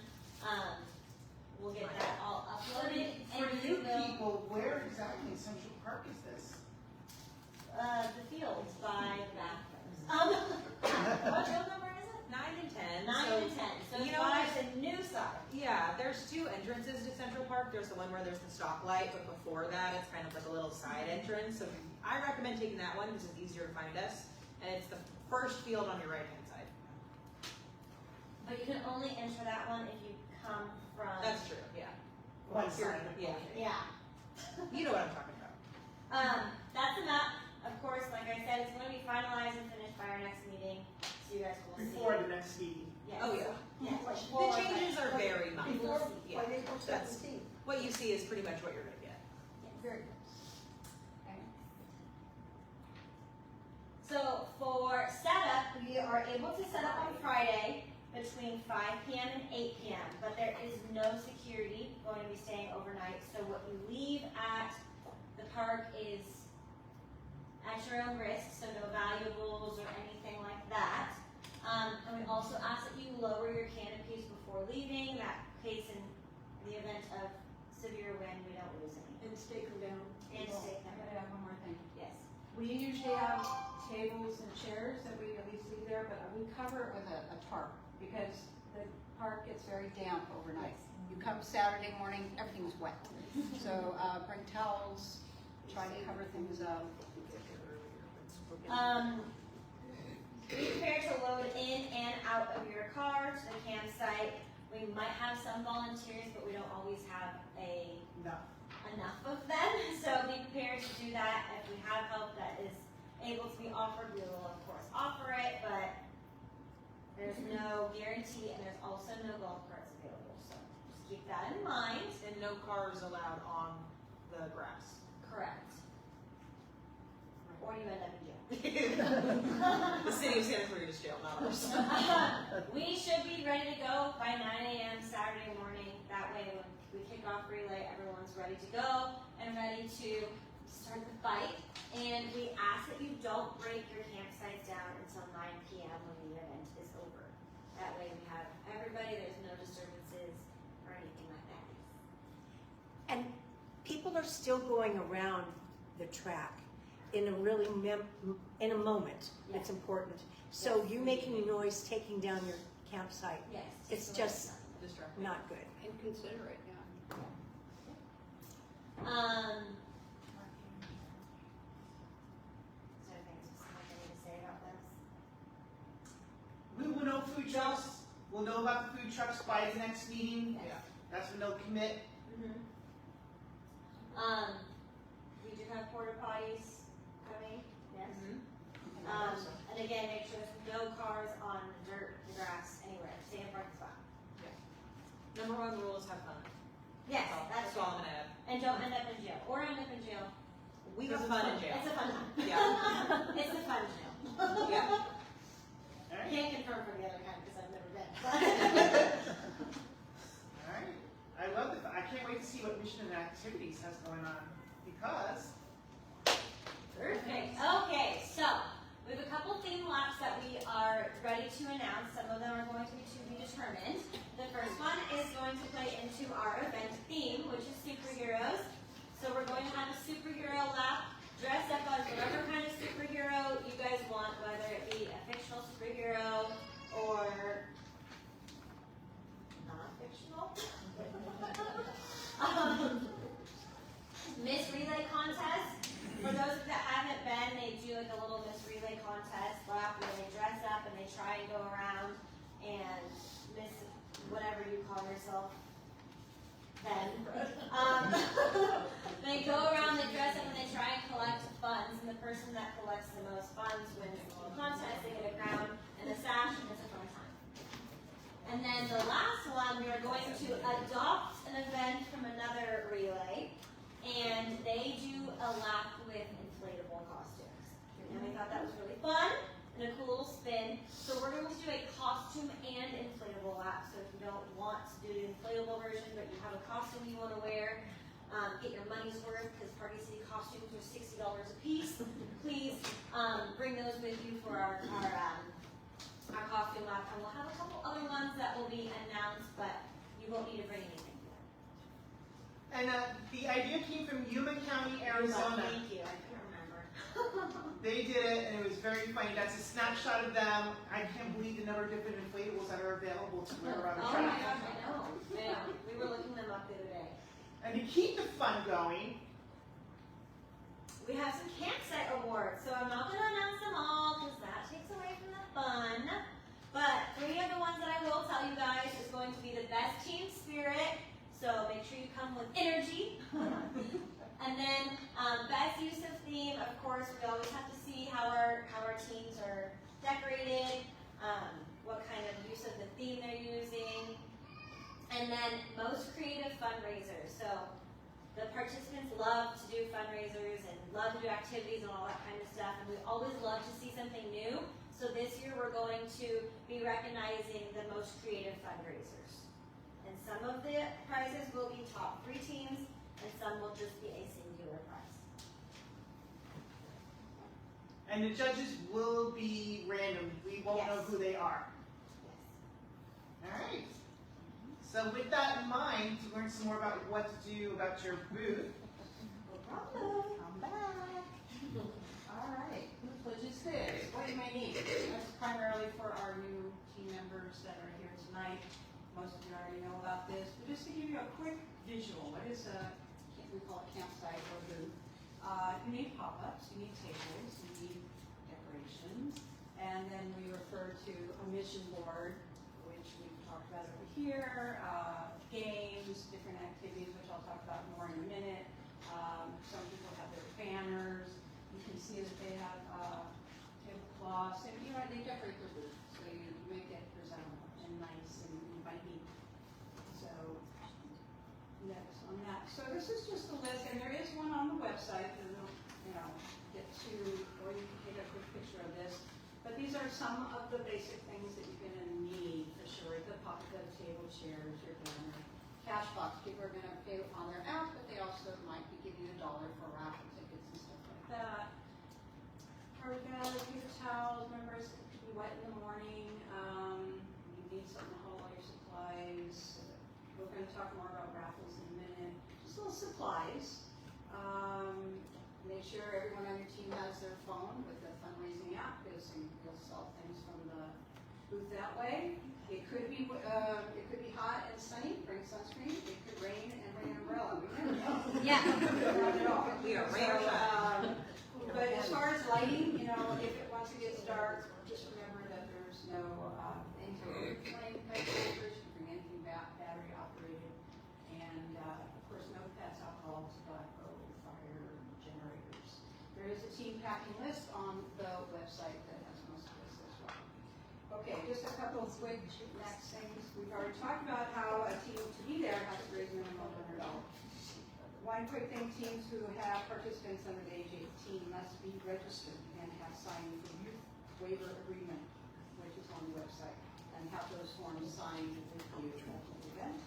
B: we'll get that all uploaded.
A: For
B: and
A: you
B: we will-
A: people, where exactly in Central Park is this?
B: The fields by the bathrooms. What field number is it?
C: 9 and 10.
B: 9
C: so,
B: and 10. So
C: you
B: it's
C: know,
B: by the new side.
C: Yeah, there's two entrances to Central Park. There's the one where there's the stoplight, but before that, it's kind of like a little side entrance. So I recommend taking that one because it's easier to find us. And it's the first field on your right-hand side.
B: But you can only enter that one if you come from.
C: That's true, yeah.
A: One side.
C: Yeah.
B: Yeah.
C: You know what I'm talking about.
B: That's the map. Of course, like I said, it's going to be finalized and finished by our next meeting. So you guys will see.
A: Before the next meeting.
B: Yes.
C: Oh, yeah.
B: Yes.
C: The changes are very minor.
D: Before,
C: Yeah.
D: by April
C: That's
D: 17th.
C: what you see is pretty much what you're gonna get.
D: Very good.
B: So for setup, we are able to set up on Friday between 5 p.m. and 8 p.m. But there is no security going to be staying overnight. So what you leave at the park is at your own risk, so no valuables or anything like that. And we also ask that you lower your canopies before leaving. That case in the event of severe wind, we don't lose any.
G: And stake them down.
B: And stake them
G: I gotta add one more thing.
B: Yes.
G: We usually have tables and chairs that we at least leave there, but we cover it with a tarp because the park gets very damp overnight. You come Saturday morning, everything's wet. So bring towels, try to cover things up.
B: Be prepared to load in and out of your car to the campsite. We might have some volunteers, but we don't always have enough of them. So be prepared to do that. If we have help that is able to be offered, we will of course offer it, but there's no guarantee and there's also no golf carts available. So just keep that in mind.
C: And no cars allowed on the grass.
B: Correct. Or you end up in jail.
C: The city of Santa Cruz jail, not ours.
B: We should be ready to go by 9 a.m. Saturday morning. That way when we kick off relay, everyone's ready to go and ready to start the fight. And we ask that you don't break your campsites down until 9 p.m. when the event is over. That way we have everybody, there's no disturbances or anything like that.
H: And people are still going around the track in a really in a moment.
B: Yeah.
H: It's important. So
B: Yes.
H: you making noise, taking down your campsite,
B: Yes.
H: it's just
C: Distracting.
H: not good.
G: Inconsiderate, yeah.
B: So things, just like
A: no food trucks. We'll know about the food trucks by the next meeting.
B: Yes.
A: That's when they'll commit.
I: We do have porta potties coming, yes.
C: Mm-hmm.
I: And again, make sure there's no cars on the dirt, the grass, anywhere, stay in parking spot.
C: Number one rule is have fun.
I: Yes,
C: That's all I'm gonna add.
I: And don't end up in jail, or end up in jail.
C: We have fun in jail.
I: It's a fun time.
C: Yeah.
I: It's a fun jail.
C: Yeah.
A: Alright?
I: Can't confirm from the other kind, because I've never been.
A: Alright. I love it. I can't wait to see what mission and activities has going on because
I: Perfect. Okay, so we have a couple theme laps that we are ready to announce. Some of them are going to be determined. The first one is going to play into our event theme, which is superheroes. So we're going to have a superhero lap. Dress up as whatever kind of superhero you guys want, whether it be a fictional superhero or non-fictional. Miss Relay Contest. For those that haven't been, they do like a little Miss Relay Contest lap where they dress up and they try and go around and miss whatever you call yourself then. They go around, they dress up, and they try and collect funds, and the person that collects the most funds wins the contest. They get a crown and a sash, and it's a fun time. And then the last one, we are going to adopt an event from another relay, and they do a lap with inflatable costumes. And we thought that was really fun and a cool little spin. So we're going to do a costume and inflatable lap. So if you don't want to do the inflatable version, but you have a costume you want to wear, get your money's worth, because Party City costumes are $60 a piece. Please bring those with you for our costume lap. And we'll have a couple other ones that will be announced, but you won't need to bring anything.
A: and the idea came from Yuma County, Arizona.
I: Thank you. I couldn't remember.
A: They did it, and it was very funny. That's a snapshot of them. I can't believe the number of different inflatables that are available to wear around the
I: Oh my
A: track.
I: gosh, I know. Yeah, we were looking them up the other day.
A: And to keep the fun going,
I: We have some campsite awards, so I'm not going to announce them all because that takes away from the fun. But 3 of the ones that I will tell you guys is going to be the best team spirit. So make sure you come with energy. And then best use of theme. Of course, we always have to see how our teams are decorated, what kind of use of the theme they're using. And then most creative fundraisers. So the participants love to do fundraisers and love to do activities and all that kind of stuff. And we always love to see something new. So this year we're going to be recognizing the most creative fundraisers. And some of the prizes will be top 3 teams, and some will just be a singular prize.
A: and the judges will be random. We won't know
I: Yes.
A: who they are.
I: Yes.
A: All right. So with that in mind, to learn some more about what to do about your booth,
I: No problem.
G: Come back. All right, logistics, what you may need. That's primarily for our new team members that are here tonight. Most of you already know about this, but just to give you a quick visual, what is we call it campsite or booth. You need pop-ups, you need tables, you need decorations, and then we refer to a mission board, which we've talked about over here, games, different activities, which I'll talk about more in a minute. Some people have their banners. You can see that they have tablecloths, and they decorate their booth, so you make it presentable and nice and inviting. So next on that. So this is just a list, and there is one on the website that will, get to, or you can take a quick picture of this. But these are some of the basic things that you're going to need for sure. The table chairs, your banner, cash box. People are going to pay on their app, but they also might be giving you $1 for raffle tickets and stuff like that. Carry bags, paper towels. Remember, it could be wet in the morning. You need something to hold all your supplies. We're going to talk more about raffles in a minute. Just little supplies. Make sure everyone on your team has their phone with the fundraising app, because you'll sell things from the booth that way. It could be hot and sunny. Bring sunscreen. It could rain and bring an umbrella. We never know.
I: Yeah.
G: Not at all.
C: We are rain or shine.
G: But as far as lighting, if once it gets dark, just remember that there's no, any flame type papers, you can bring anything battery operated. And, of course, no pets, alcohol, tobacco, fire, generators. There is a team packing list on the website that has most of this as well. Okay, just a couple of quick next things. We've already talked about how a team to be there has to raise minimum $100. One quick thing, teams who have participants under the age 18 must be registered and have signed the youth waiver agreement, which is on the website, and have those forms signed with you at the event.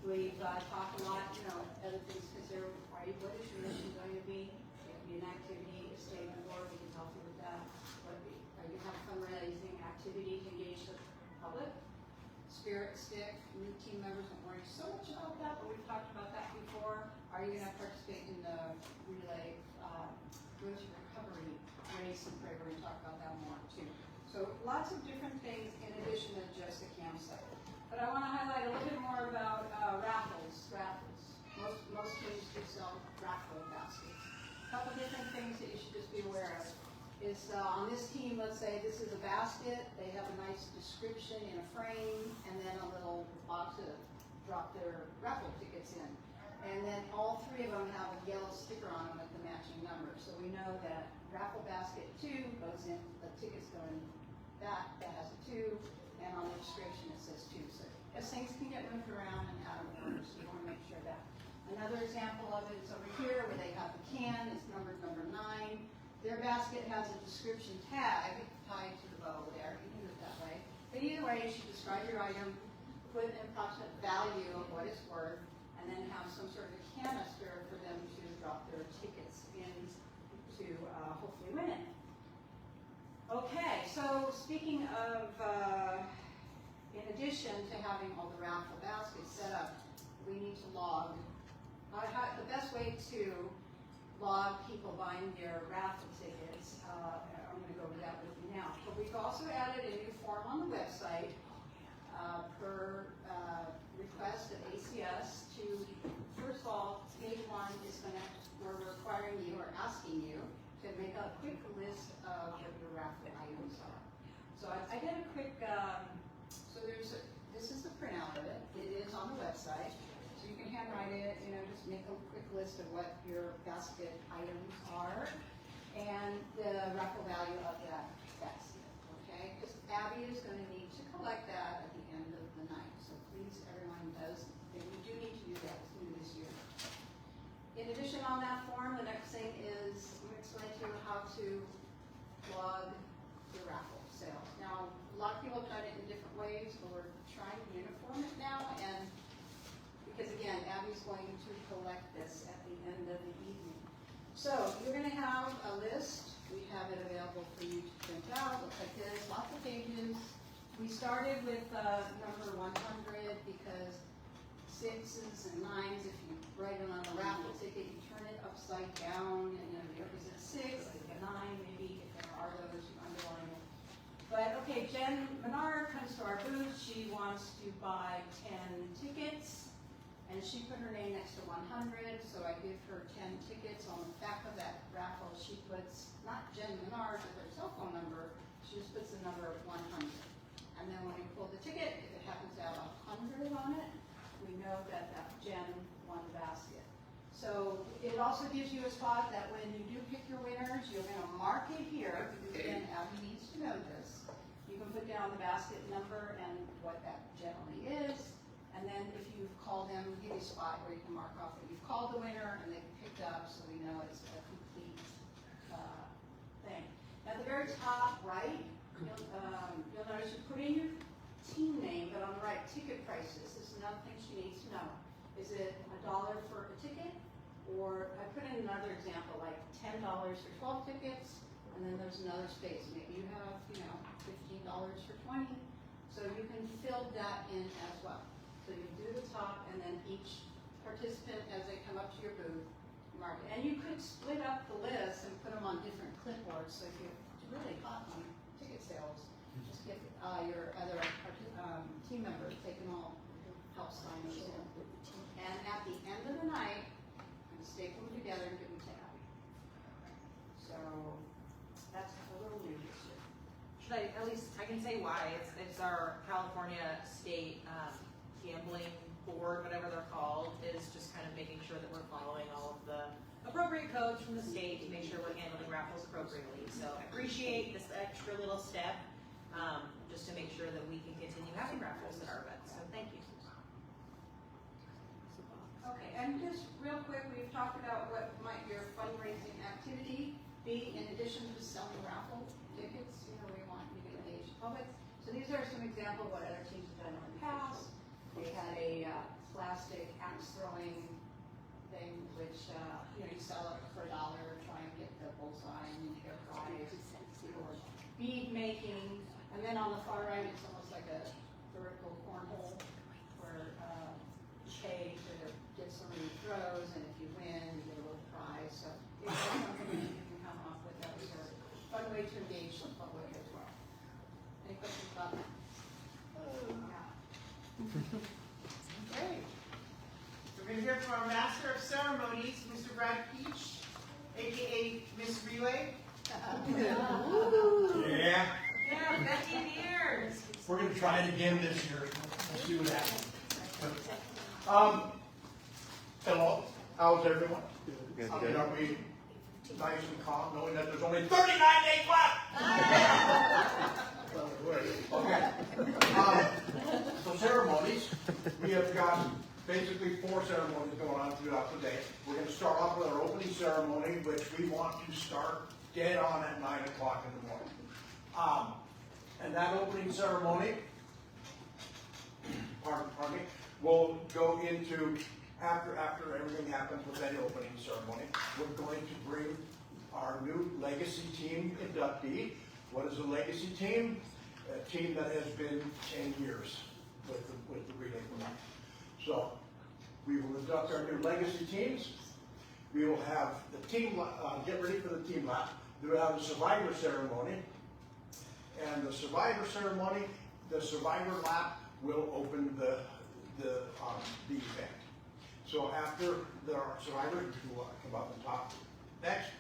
G: We've talked a lot, other things considered, what is your mission going to be? It can be an activity, a statement, or we can help you with that. Are you have a fundraising activity to engage the public? Spirit stick, new team members don't worry so much about that, but we've talked about that before. Are you going to participate in the relay, Road to Recovery race and prayer? We're going to talk about that more too. So lots of different things in addition to just the campsite. But I want to highlight a little bit more about raffles. Most teams do sell raffle baskets. A couple different things that you should just be aware of is on this team, let's say this is a basket. They have a nice description in a frame and then a little box to drop their raffle tickets in. And then all three of them have a yellow sticker on them with the matching number. So we know that raffle basket 2 goes in, the tickets go in that has a 2, and on the description it says 2. So as things can get moved around and out of order, so you want to make sure that. Another example of it is over here where they have the can, it's numbered number 9. Their basket has a description tag tied to the bow there, you can do it that way. But either way, you should describe your item, put an approximate value of what it's worth, and then have some sort of a canister for them to drop their tickets in to hopefully win it. Okay, so speaking of, in addition to having all the raffle baskets set up, we need to log. The best way to log people buying their raffle tickets, I'm going to go over that with you now. But we've also added a new form on the website per request of ACS to, first of all, page 1 is going to, we're requiring you or asking you to make a quick list of what your raffle items are. So I did a quick, this is the printout of it. It is on the website. So you can handwrite it, just make a quick list of what your basket items are and the raffle value of that basket, okay? Because Abby is going to need to collect that at the end of the night. So please, everyone does, and you do need to do that this year. In addition on that form, the next thing is, I'm going to explain to you how to log your raffle sales. Now, a lot of people have done it in different ways, but we're trying to uniform it now, and because again, Abby's going to collect this at the end of the evening. So you're going to have a list. We have it available for you to print out. Looks like this, lots of pages. We started with number 100 because 6s and 9s, if you write it on a raffle ticket, you turn it upside down, and is it 6, is it 9, maybe if there are those, you underline it. But okay, Jen Menard comes to our booth. She wants to buy 10 tickets, and she put her name next to 100, so I give her 10 tickets. On the back of that raffle, she puts, not Jen Menard with her cell phone number, she just puts the number 100. And then when we pull the ticket, if it happens to have 100 on it, we know that Jen won the basket. So it also gives you a spot that when you do pick your winners, you're going to mark it here, because again, Abby needs to know this. You can put down the basket number and what that generally is, and then if you've called them, give you a spot where you can mark off that you've called the winner and they've picked up, so we know it's a complete thing. At the very top right, you'll notice you put in your team name, but on the right, ticket prices. This is another thing she needs to know. Is it $1 for a ticket? Or I put in another example, like $10 for 12 tickets, and then there's another space. Maybe you have, $15 for 20. So you can fill that in as well. So you do the top, and then each participant, as they come up to your booth, mark it. And you could split up the list and put them on different clipboards. So if you're really hot on ticket sales, just get your other team members, they can all help sign those in. And at the end of the night, I'm going to staple them together and give them to Abby. So that's a little new this year.
B: Should I at least, I
C: can say why. It's our California State Gambling Board, whatever they're called, is just kind of making sure that we're following all of the appropriate codes from the state to make sure we're handling raffles appropriately. So I appreciate this extra little step, just to make sure that we can continue having raffles at our events. So thank you.
G: Okay, and just real quick, we've talked about what might your fundraising activity be in addition to selling raffle tickets. You know, we want you to engage the public. So these are some examples of what other teams have done in the past. We had a plastic axe throwing thing, which you know, you sell it for $1, try and get the bullseye and get a prize. Or bead making, and then on the far right, it's almost like a vertical cornhole where you pay to get so many throws, and if you win, you get a little prize. So if that's something that you can come up with, that was a fun way to engage the public as well. Any questions about that?
A: Okay. We're going to hear from our Master of Ceremonies, Mr. Brad Peach, aka Miss Relay.
J: Yeah,
C: Yeah, 15 years.
J: we're gonna try it again this year. Let's see what happens. Hello, how's everyone?
F: Good,
J: I
F: good.
J: mean, are we nice and calm, knowing that there's only 39 days left? Okay. So ceremonies, we have got basically 4 ceremonies going on throughout the day. We're gonna start off with our opening ceremony, which we want to start dead on at 9 o'clock in the morning. And that opening ceremony, pardon me, will go into, after everything happens with that opening ceremony, we're going to bring our new legacy team inductee. What is a legacy team? A team that has been 10 years with the Relay Vermont. So we will induct our new legacy teams. We will have the team, get ready for the team lap. We will have the survivor ceremony. And the survivor ceremony, the survivor lap will open the event. So after the survivors, who will come up and talk next,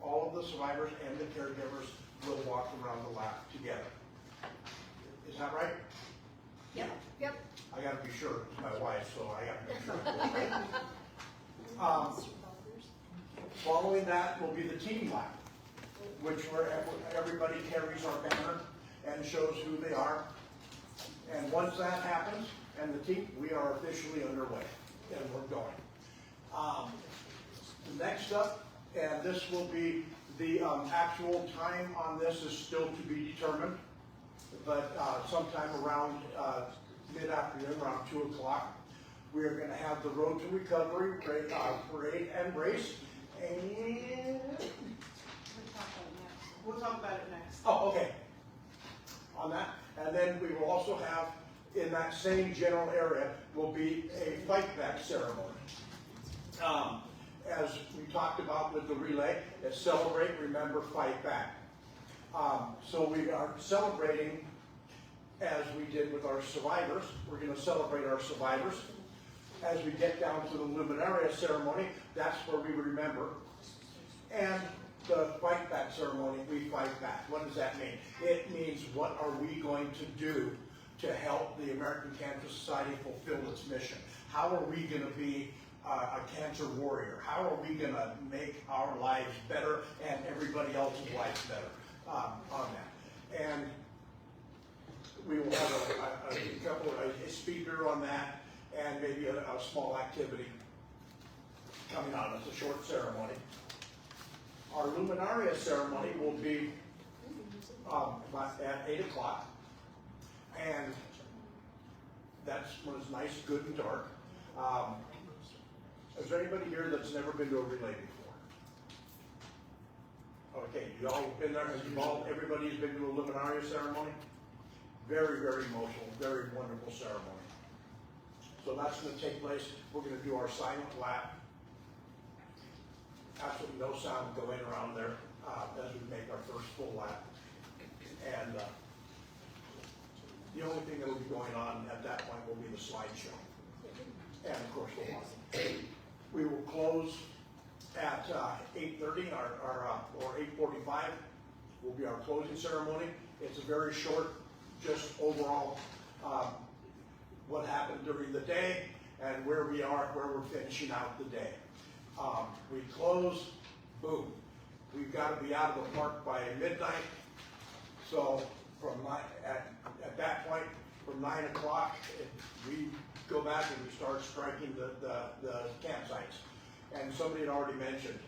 J: all of the survivors and the caregivers will walk around the lap together. Is that right?
H: Yep. Yep.
J: I gotta be sure, it's my wife, so I gotta be sure. Following that will be the team lap, which where everybody carries our banner and shows who they are. And once that happens, and the team, we are officially underway, and we're going. Next up, and this will be the actual time on this is still to be determined, but sometime around mid-afternoon, around 2 o'clock, we are going to have the Road to Recovery parade and race. And
A: We'll talk about it next.
J: oh, okay. On that, and then we will also have in that same general area will be a fight back ceremony. As we talked about with the relay, it's celebrate, remember, fight back. So we are celebrating as we did with our survivors. We're going to celebrate our survivors. As we get down to the Luminaria ceremony, that's where we remember. And the fight back ceremony, we fight back. What does that mean? It means what are we going to do to help the American Cancer Society fulfill its mission? How are we going to be a cancer warrior? How are we going to make our lives better and everybody else's lives better on that? And we will have a speaker on that and maybe a small activity coming out as a short ceremony. Our Luminaria ceremony will be at 8 o'clock, and that's when it's nice, good, and dark. Is there anybody here that's never been to a relay before? Okay, you all been there? Everybody's been to a Luminaria ceremony? Very, very emotional, very wonderful ceremony. So that's going to take place. We're going to do our silent lap. Absolutely no sound going around there as we make our first full lap. And the only thing that will be going on at that point will be the slideshow. And of course, we will close at 8:30 or 8:45 will be our closing ceremony. It's a very short, just overall, what happened during the day and where we are, where we're finishing out the day. We close, boom. We've got to be out of the park by midnight. So at that point, from 9 o'clock, we go back and we start striking the campsites. And somebody had already mentioned,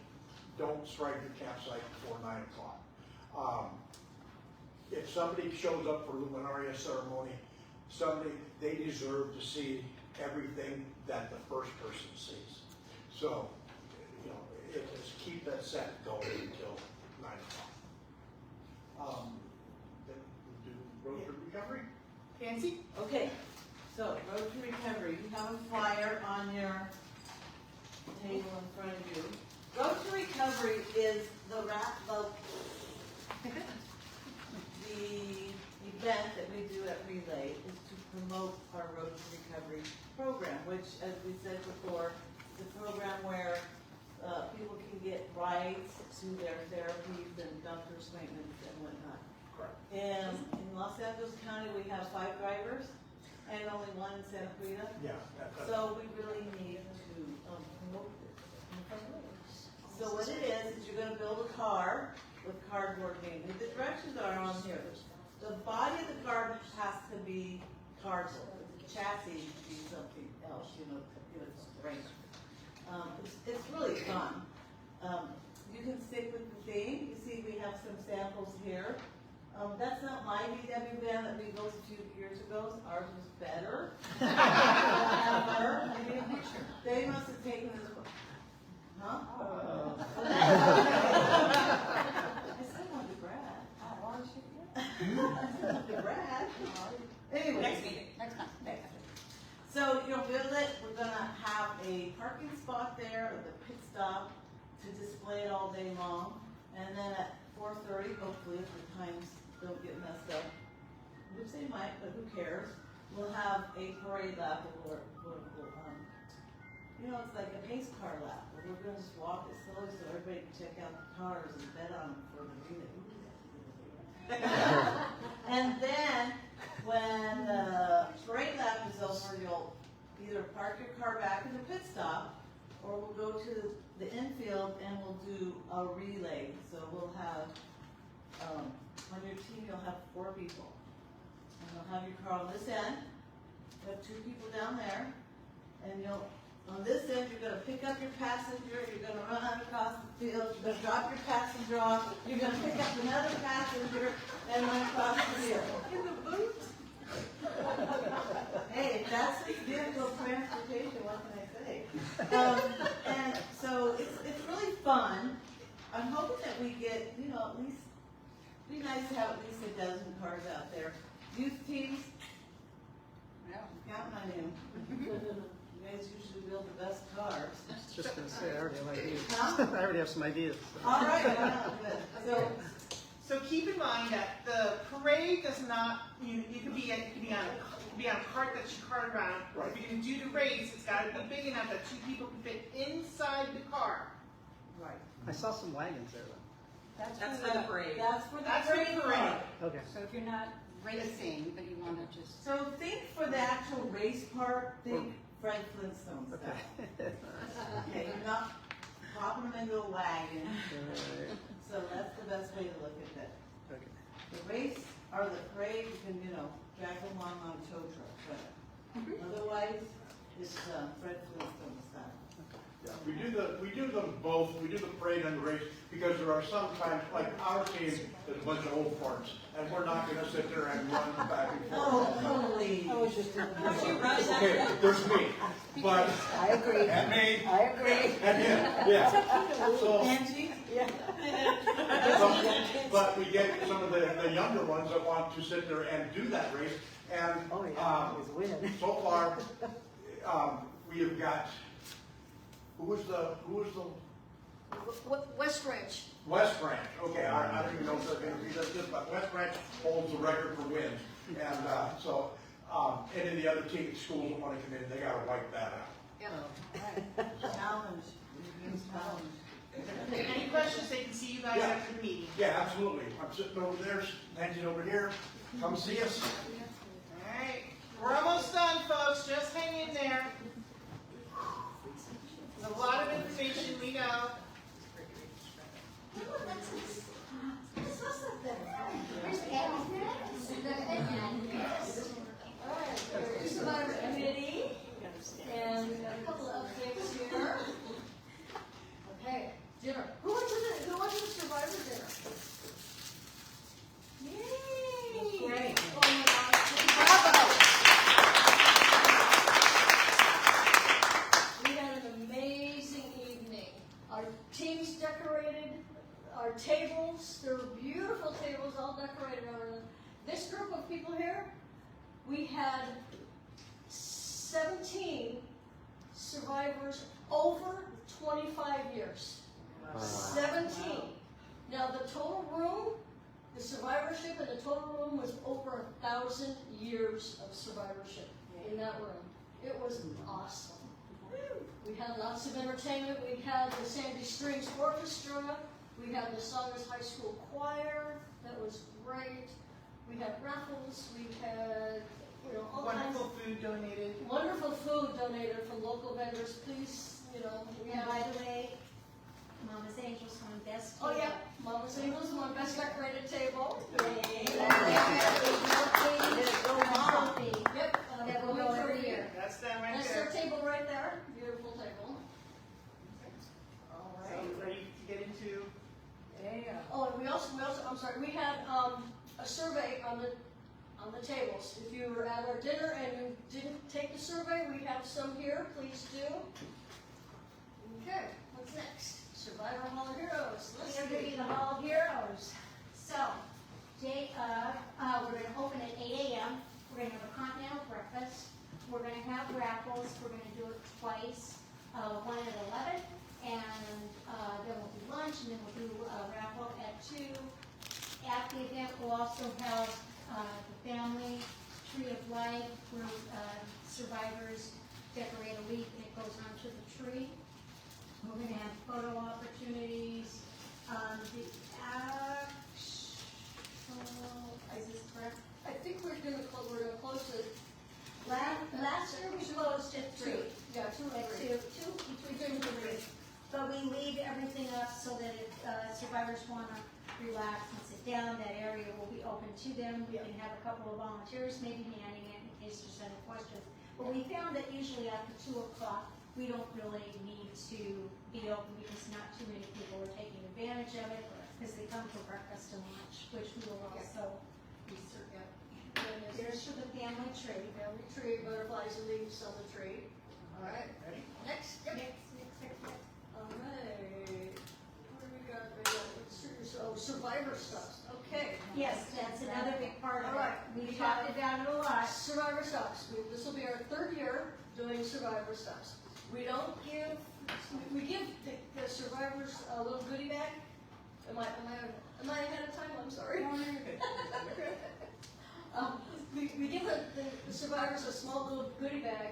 J: don't strike your campsite before 9 o'clock. If somebody shows up for Luminaria ceremony, they deserve to see everything that the first person sees. So, just keep that set going until 9 o'clock. Then we'll do Road to Recovery.
A: Nancy?
K: Okay, so Road to Recovery, you have a flyer on your table in front of you. Road to Recovery is the event that we do at Relay is to promote our Road to Recovery program, which, as we said before, is a program where people can get rides to their therapies and doctor's appointments and whatnot.
J: Correct.
K: In Los Angeles County, we have 5 drivers and only 1 in Santa Clarita.
J: Yeah.
K: So we really need to promote this. So what it is you're going to build a car with cardboard mainly. The directions are on here. The body of the car has to be cardboard. The chassis should be something else, it's great. It's really fun. You can stick with the theme. You see we have some samples here. That's not my VW van that we built a few years ago. Ours was better. However, they must have taken this one. Huh? I said one to Brad. I said one to Brad. Anyway.
C: Next meeting.
K: Next time. So you'll build it. We're gonna have a parking spot there with a pit stop to display it all day long. And then at 4:30, hopefully if the times don't get messed up, which they might, but who cares? We'll have a parade lap or it's like a pace car lap. Where we're gonna just walk it slowly so everybody can check out the cars and bet on them for the relay. And then when the parade lap is over, you'll either park your car back in the pit stop, or we'll go to the infield and we'll do a relay. So we'll have, on your team, you'll have 4 people. And you'll have your car on this end, you have 2 people down there, and on this end, you're gonna pick up your passenger, you're gonna run out across the field, you're gonna drop your passenger off, you're gonna pick up another passenger, and run across the field.
A: In the boot?
K: Hey, that's vehicle transportation, what can I say? And so it's really fun. I'm hoping that we get, at least, be nice to have at least a dozen cars out there. Youth teams, counting on you. You guys usually build the best cars.
L: I was just going to say, I already have ideas.
K: Huh?
L: I already have some ideas. So.
K: All right, good.
A: So keep in mind that the parade does not, you could be on a cart that you cart around.
J: Right.
A: If you're going to do the race, it's got to be big enough that 2 people can fit inside the car.
K: Right.
L: I saw some wagons there, though.
C: That's for the parade.
K: That's for the
A: That's for the
K: parade.
A: parade.
L: Okay.
G: So if you're not racing, but you want to just.
K: So think for the actual race part, think Fred Flintstone stuff.
L: Okay.
K: Okay, you're not popping them into a wagon.
L: Right.
K: So that's the best way to look at it.
L: Okay.
K: The race or the parade, you can, drag them along on a tow truck, but otherwise, it's Fred Flintstone style.
J: Yeah, we do them both. We do the parade and the race because there are sometimes, like our team is a bunch of old farts, and we're not going to sit there and run back and forth.
K: Oh, totally.
J: Okay, there's me, but
H: I agree.
J: and me
H: I agree.
J: and him. Yeah. So,
K: Angie? Yeah.
J: but we get some of the younger ones that want to sit there and do that race, and
H: Oh, yeah, always win.
J: so far we have got. Who was the
D: West Branch.
J: West Branch? Okay, I don't even know if they're going to be this, but West Branch holds the record for wins, and so any of the other schools that want to come in, they got to wipe that out.
D: Yeah.
K: Challenge. Challenge.
A: Any questions, they can see you guys
J: Yeah.
A: after the meeting.
J: Yeah, absolutely. I'm sitting over there, Angie's over here. Come see us.
A: Alright, we're almost done, folks, just hang in there. There's a lot of information, we know.
D: Alright, there is Survivor Committee, and we got a couple of updates here. Okay, dinner. Who went to the Survivor dinner? Yay!
H: Great.
D: Oh my gosh. We had an amazing evening. Our teams decorated our tables. There were beautiful tables all decorated over them. This group of people here, we had 17 survivors over 25 years. 17. Now the total room, the survivorship in the total room was over 1,000 years of survivorship in that room. It was awesome. We had lots of entertainment. We had the Sandy Strings Orchestra. We had the Saunders High School Choir. That was great. We had raffles. We had, all kinds
A: Wonderful food donated.
D: of wonderful food donated from local vendors. Please, we
B: And
D: have.
B: by the way, Mama's Angels won best.
D: Oh
B: table.
D: yeah, Mama's Angels won best decorated table.
B: Yay. Did it go Mom?
D: Yep.
B: That will go every year.
A: That's them right
D: That's their
A: there.
D: table right there. Beautiful table. All
A: So,
D: right.
A: ready to get into,
D: Oh, and we also, I'm sorry, we had a survey on the tables. If you were at our dinner and you didn't take the survey, we have some here. Please do. Okay, what's next? Survivor Hall of Heroes. Let's
B: We're going to
D: see.
B: be the Hall of Heroes. So, day of, we're going to open at 8 a.m. We're going to have a continental breakfast. We're going to have raffles. We're going to do it twice, one at 11, and then we'll do lunch, and then we'll do a raffle at 2. At the event, we'll also have the family tree of life, where survivors decorate a leaf and it goes onto the tree. We're going to have photo opportunities. The actual, is this correct?
D: I think we're gonna close it.
B: Last year we closed at 3.
D: Yeah, 2 and
B: At
D: 3.
B: 2, between 2 and 3. But we leave everything up so that if survivors want to relax and sit down, that area will be open to them. We can have a couple of volunteers maybe manning it in case there's any questions. But we found that usually after 2 o'clock, we don't really need to be open because not too many people are taking advantage of it because they come for breakfast and lunch, which we will also research. Here's for the family tree.
D: Family tree, butterflies and leaves on the tree. All right, ready? Next. Yep.
B: Next.
D: All right. What do we got? Oh, survivor stuff. Okay.
B: Yes, that's another big part of
D: All right.
B: it. We talked about it a lot.
D: Survivor stuffs. This will be our 3rd year doing survivor stuffs. We don't give, we give the survivors a little goodie bag. Am I ahead of time? I'm sorry. We give the survivors a small little goodie bag,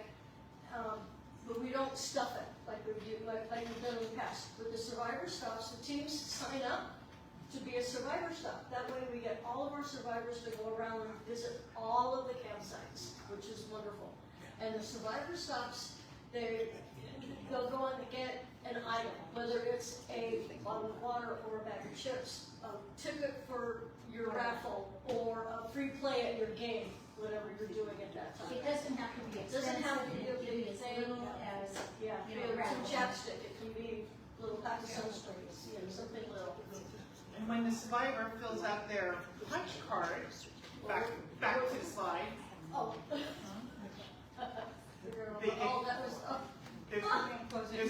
D: but we don't stuff it like we've done in the past. With the survivor stuffs, the teams sign up to be a survivor stuff. That way we get all of our survivors to go around and visit all of the campsites, which is wonderful. And the survivor stuffs, they'll go on to get an item, whether it's a bottle of water or a bag of chips, a ticket for your raffle, or a free play at your game, whatever you're doing at that time.
B: It doesn't have to be
D: It doesn't have to
B: expensive.
D: be
B: It can be as little as,
D: Yeah,
B: you know,
D: some
B: raffle.
D: chapstick, it can be little pack of sunscreens, something little.
A: and when the survivor fills out their punch card, back to the slide,
D: Oh. Oh, that was up.
A: there's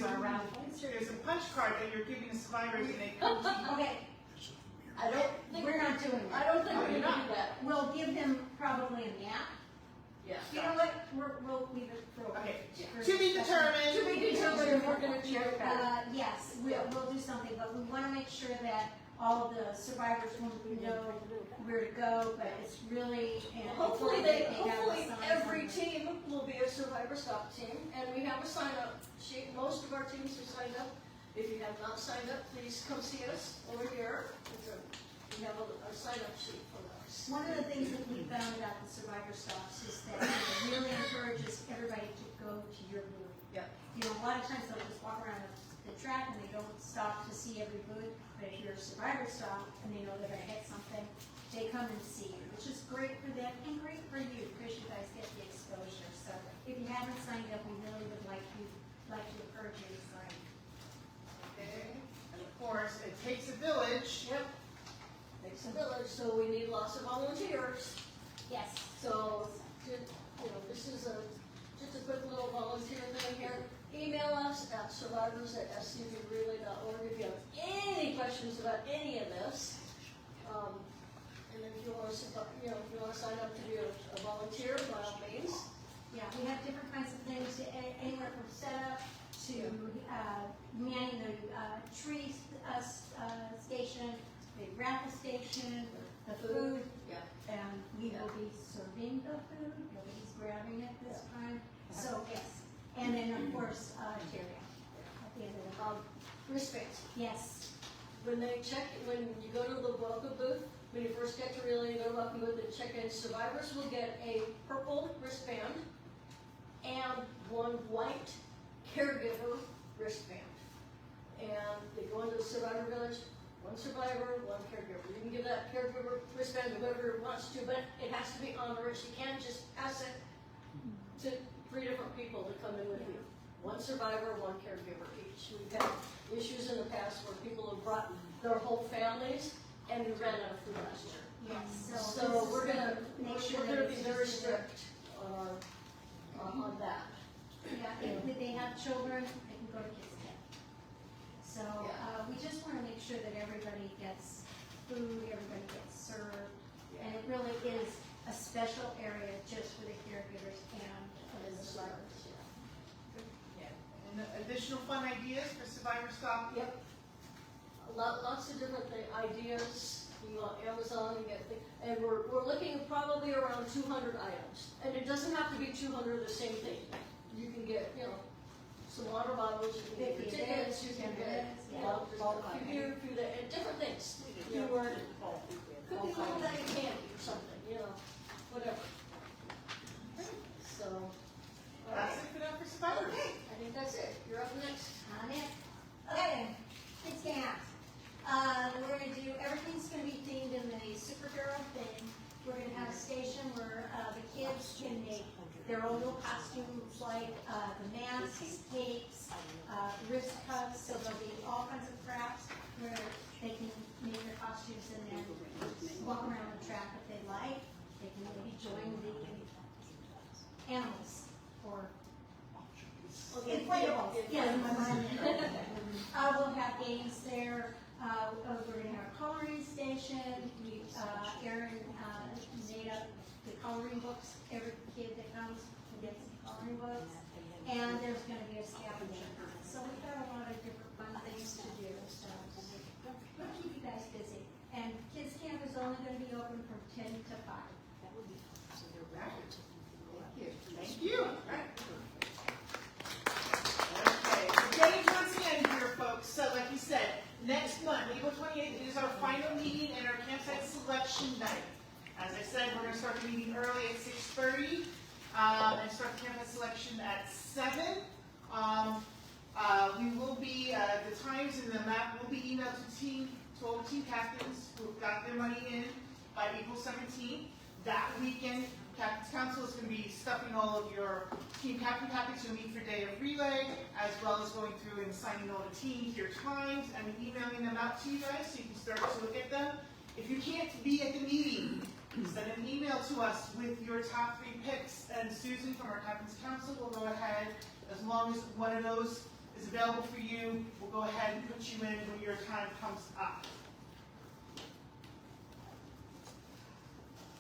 A: a punch card that you're giving the survivors and they come to you.
B: Okay,
D: I don't think.
B: we're not doing
D: I
B: that.
D: don't think
A: No,
D: we're
A: you're
D: gonna
A: not.
D: do that.
B: We'll give them probably a map.
D: Yeah.
B: You know what, we'll leave it for.
A: Okay,
B: for
A: to be
B: discussion.
A: determined.
D: To be determined if we're gonna cheer back.
B: Yes, we'll do something, but we want to make sure that all of the survivors know where to go, but it's really.
D: Hopefully
B: have a
D: hopefully
B: sign
D: every
B: somewhere.
D: team will be a survivor stop team, and we have a sign up sheet. Most of our teams have signed up. If you have not signed up, please come see us over here. We have a sign-up sheet for us.
M: One of the things that we found about the Survivor Stops is that it really encourages everybody to go to your booth.
D: Yeah.
M: You know, a lot of times they'll just walk around the track and they don't stop to see every booth, but if you're a Survivor Stop and they know they're gonna get something, they come and see you, which is great for them and great for you, because you guys get the exposure. So if you haven't signed up, we really would like to encourage you to sign.
A: Okay, and of course, it takes a village.
D: Yep. Takes a village, so we need lots of volunteers.
M: Yes.
D: So, this is just a quick little volunteer thing here. Email us at survivors@scvrelay.org if you have any questions about any of this. And if you want to, if you want to sign up to be a volunteer, by all means.
M: Yeah, we have different kinds of things, anywhere from setup to manning the tree station, the raffle station, the food.
D: Yeah.
M: And we will be serving the food, nobody's grabbing it this time. So, yes. And then, of course, Terry, at the end of the
D: Wristbands.
M: Yes.
D: When you go to the welcome booth, when you first get to Relay, you go to welcome booth and check in, survivors will get a purple wristband and one white caregiver wristband. And they go into the Survivor Village, one survivor, one caregiver. You can give that caregiver wristband to whoever wants to, but it has to be honorous. You can't just pass it to 3 different people to come in with you. One survivor, one caregiver each. We've had issues in the past where people have brought their whole families and we ran out of food last year.
M: Yes.
D: So we're gonna
M: make sure
D: be
M: that it's
D: very
M: just-
D: strict on that.
M: Yeah, if they have children, they can go to Kids Camp. So, we just want to make sure that everybody gets food, everybody gets served. And it really is a special area just for the caregivers and the survivors.
A: And additional fun ideas for Survivor Stop?
D: Yep. Lots of different ideas. You go on Amazon and get things. And we're looking at probably around 200 items. And it doesn't have to be 200 of the same thing. You can get, some water bottles, you can get your tickets, you can get different things. Could be a little bag of candy or something, whatever. So, all right.
A: That's it for now for Survivor.
D: I think that's it. You're up next.
M: On it. Okay, Kids Camp. We're gonna do, everything's gonna be themed in the superhero thing. We're gonna have a station where, the kids can make their own little costumes, like, the masks, capes, wrist cuffs, so there'll be all kinds of crafts where they can make their costumes and then walk around the track if they like. They can maybe join the animals or inflatables. Yes, my mind. We'll have games there. We're gonna have a coloring station. Erin made up the coloring books. Every kid that comes gets coloring books. And there's gonna be a scavenger hunt. So we've got a lot of different fun things to do. So we'll keep you guys busy. And Kids Camp is only gonna be open from 10 to 5. That would be so they're rapid.
A: Thank you. Okay, we're getting towards the end here, folks. So like you said, next month, April 28th, is our final meeting and our campsite selection night. As I said, we're going to start the meeting early at 6:30 and start the campsite selection at 7. We will be, the times and the map will be emailed to all the team captains who have got their money in by April 17th. That weekend, Captain's Council is going to be stuffing all of your team captain packets you'll need for day of relay, as well as going through and signing all the teams, your times, and emailing them out to you guys so you can start to look at them. If you can't be at the meeting, send an email to us with your top 3 picks, and Susan from our Captain's Council will go ahead, as long as one of those is available for you, we'll go ahead and put you in when your time comes up.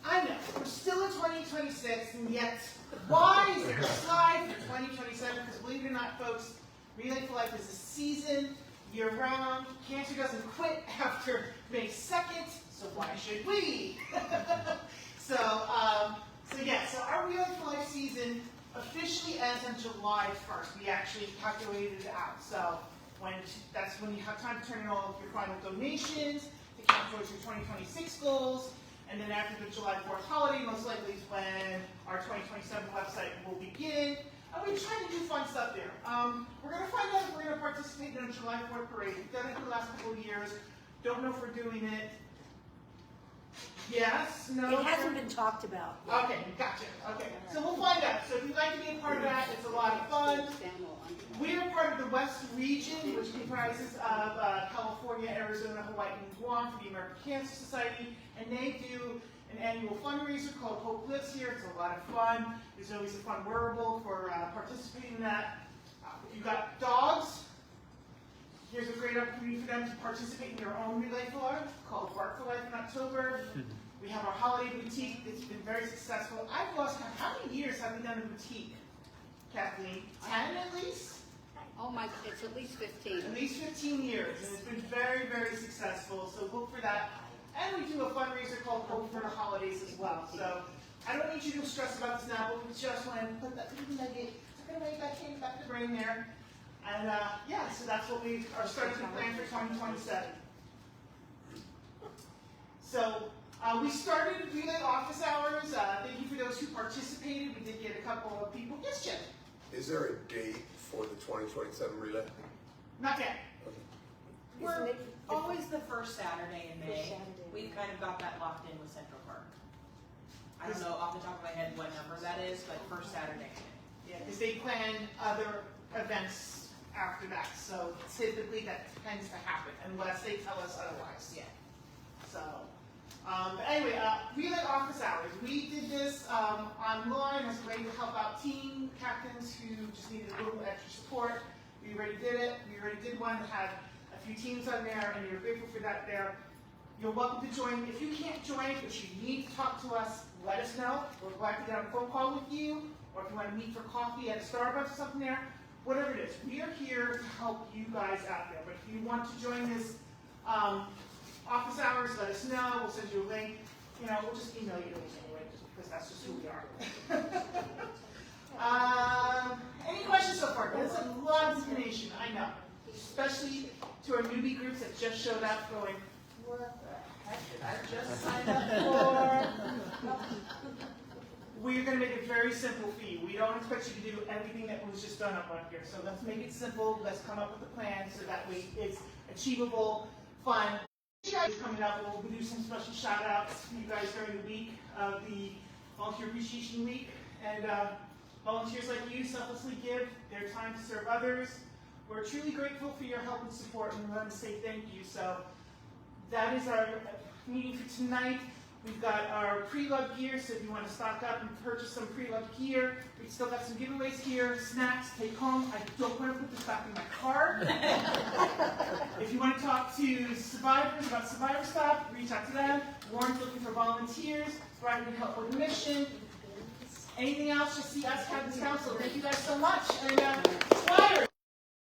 A: I know, we're still in 2026, and yet, why is there a slide for 2027? Because believe it or not, folks, Relay for Life is a season, year-round. Cancer doesn't quit after May 2nd, so why should we? So our Relay for Life season officially ends on July 1st. We actually calculated it out. So That's when you have time to turn in all of your final donations, to count towards your 2026 goals, and then after the July 4th holiday, most likely is when our 2027 website will begin. And we're trying to do fun stuff there. We're going to find out if we're going to participate in a July 4th parade. We've done it for the last couple of years. Don't know if we're doing it. Yes? No?
H: It hasn't been talked about.
A: Okay, gotcha. Okay, so we'll find out. So if you'd like to be a part of that, it's a lot of fun. We are part of the West region, which comprises of California, Arizona, Hawaii, and Guam for the American Cancer Society, and they do an annual fundraiser called Hope Lives Here. It's a lot of fun. There's always a fun wearable for participating in that. If you've got dogs, here's a great opportunity for them to participate in their own relay for life called Bark for Life in October. We have our holiday boutique that's been very successful. I've lost count. How many years have we done a boutique, Kathleen? 10 at least?
G: Oh my, it's at least 15.
A: At least 15 years, and it's been very, very successful, so look for that. And we do a fundraiser called Hope for the Holidays as well. So I don't need you to stress about this now, but we just want to put that little nugget, tuck it away back to the brain there. And yeah, so that's what we are starting to plan for 2027. So we started relay office hours. Thank you for those who participated. We did get a couple of people. Yes, Jim?
N: Is there a date for the 2027 relay?
A: Not yet.
C: We're always the first Saturday in May. We've kind of got that locked in with Central Park. I don't know off the top of my head what number that is, but first Saturday in May.
A: Yeah, because they plan other events after that, so typically that tends to happen unless they tell us otherwise.
C: Yeah.
A: So, but anyway, relay office hours. We did this online as a way to help out team captains who just needed a little extra support. We already did it. We already did one that had a few teams on there, and you're grateful for that there. You're welcome to join. If you can't join, but you need to talk to us, let us know. We're glad to get on a phone call with you, or if you want to meet for coffee at a Starbucks or something there, whatever it is. We are here to help you guys out there. But if you want to join this office hours, let us know. We'll send you a link. You know, we'll just email you the link anyway, just because that's just who we are. Any questions so far? That's a lot of information, I know. Especially to our newbie groups that just showed up going, what the heck did I just sign up for? We're going to make it very simple for you. We don't expect you to do everything that was just done up on here. So let's make it simple. Let's come up with a plan so that way it's achievable, fun. Coming up, we'll do some special shout outs for you guys during the week of the Volunteer Appreciation Week. And volunteers like you selflessly give their time to serve others. We're truly grateful for your help and support, and we want to say thank you. So that is our meeting for tonight. We've got our pre-loved gear, so if you want to stock up and purchase some pre-loved gear, we've still got some giveaways here, snacks, take home. I don't want to put this back in my car. If you want to talk to survivors about Survivor Stop, reach out to them. Warren's looking for volunteers. Brian can help with the mission. Anything else, just see us, Captain's Council. Thank you guys so much. And Squire.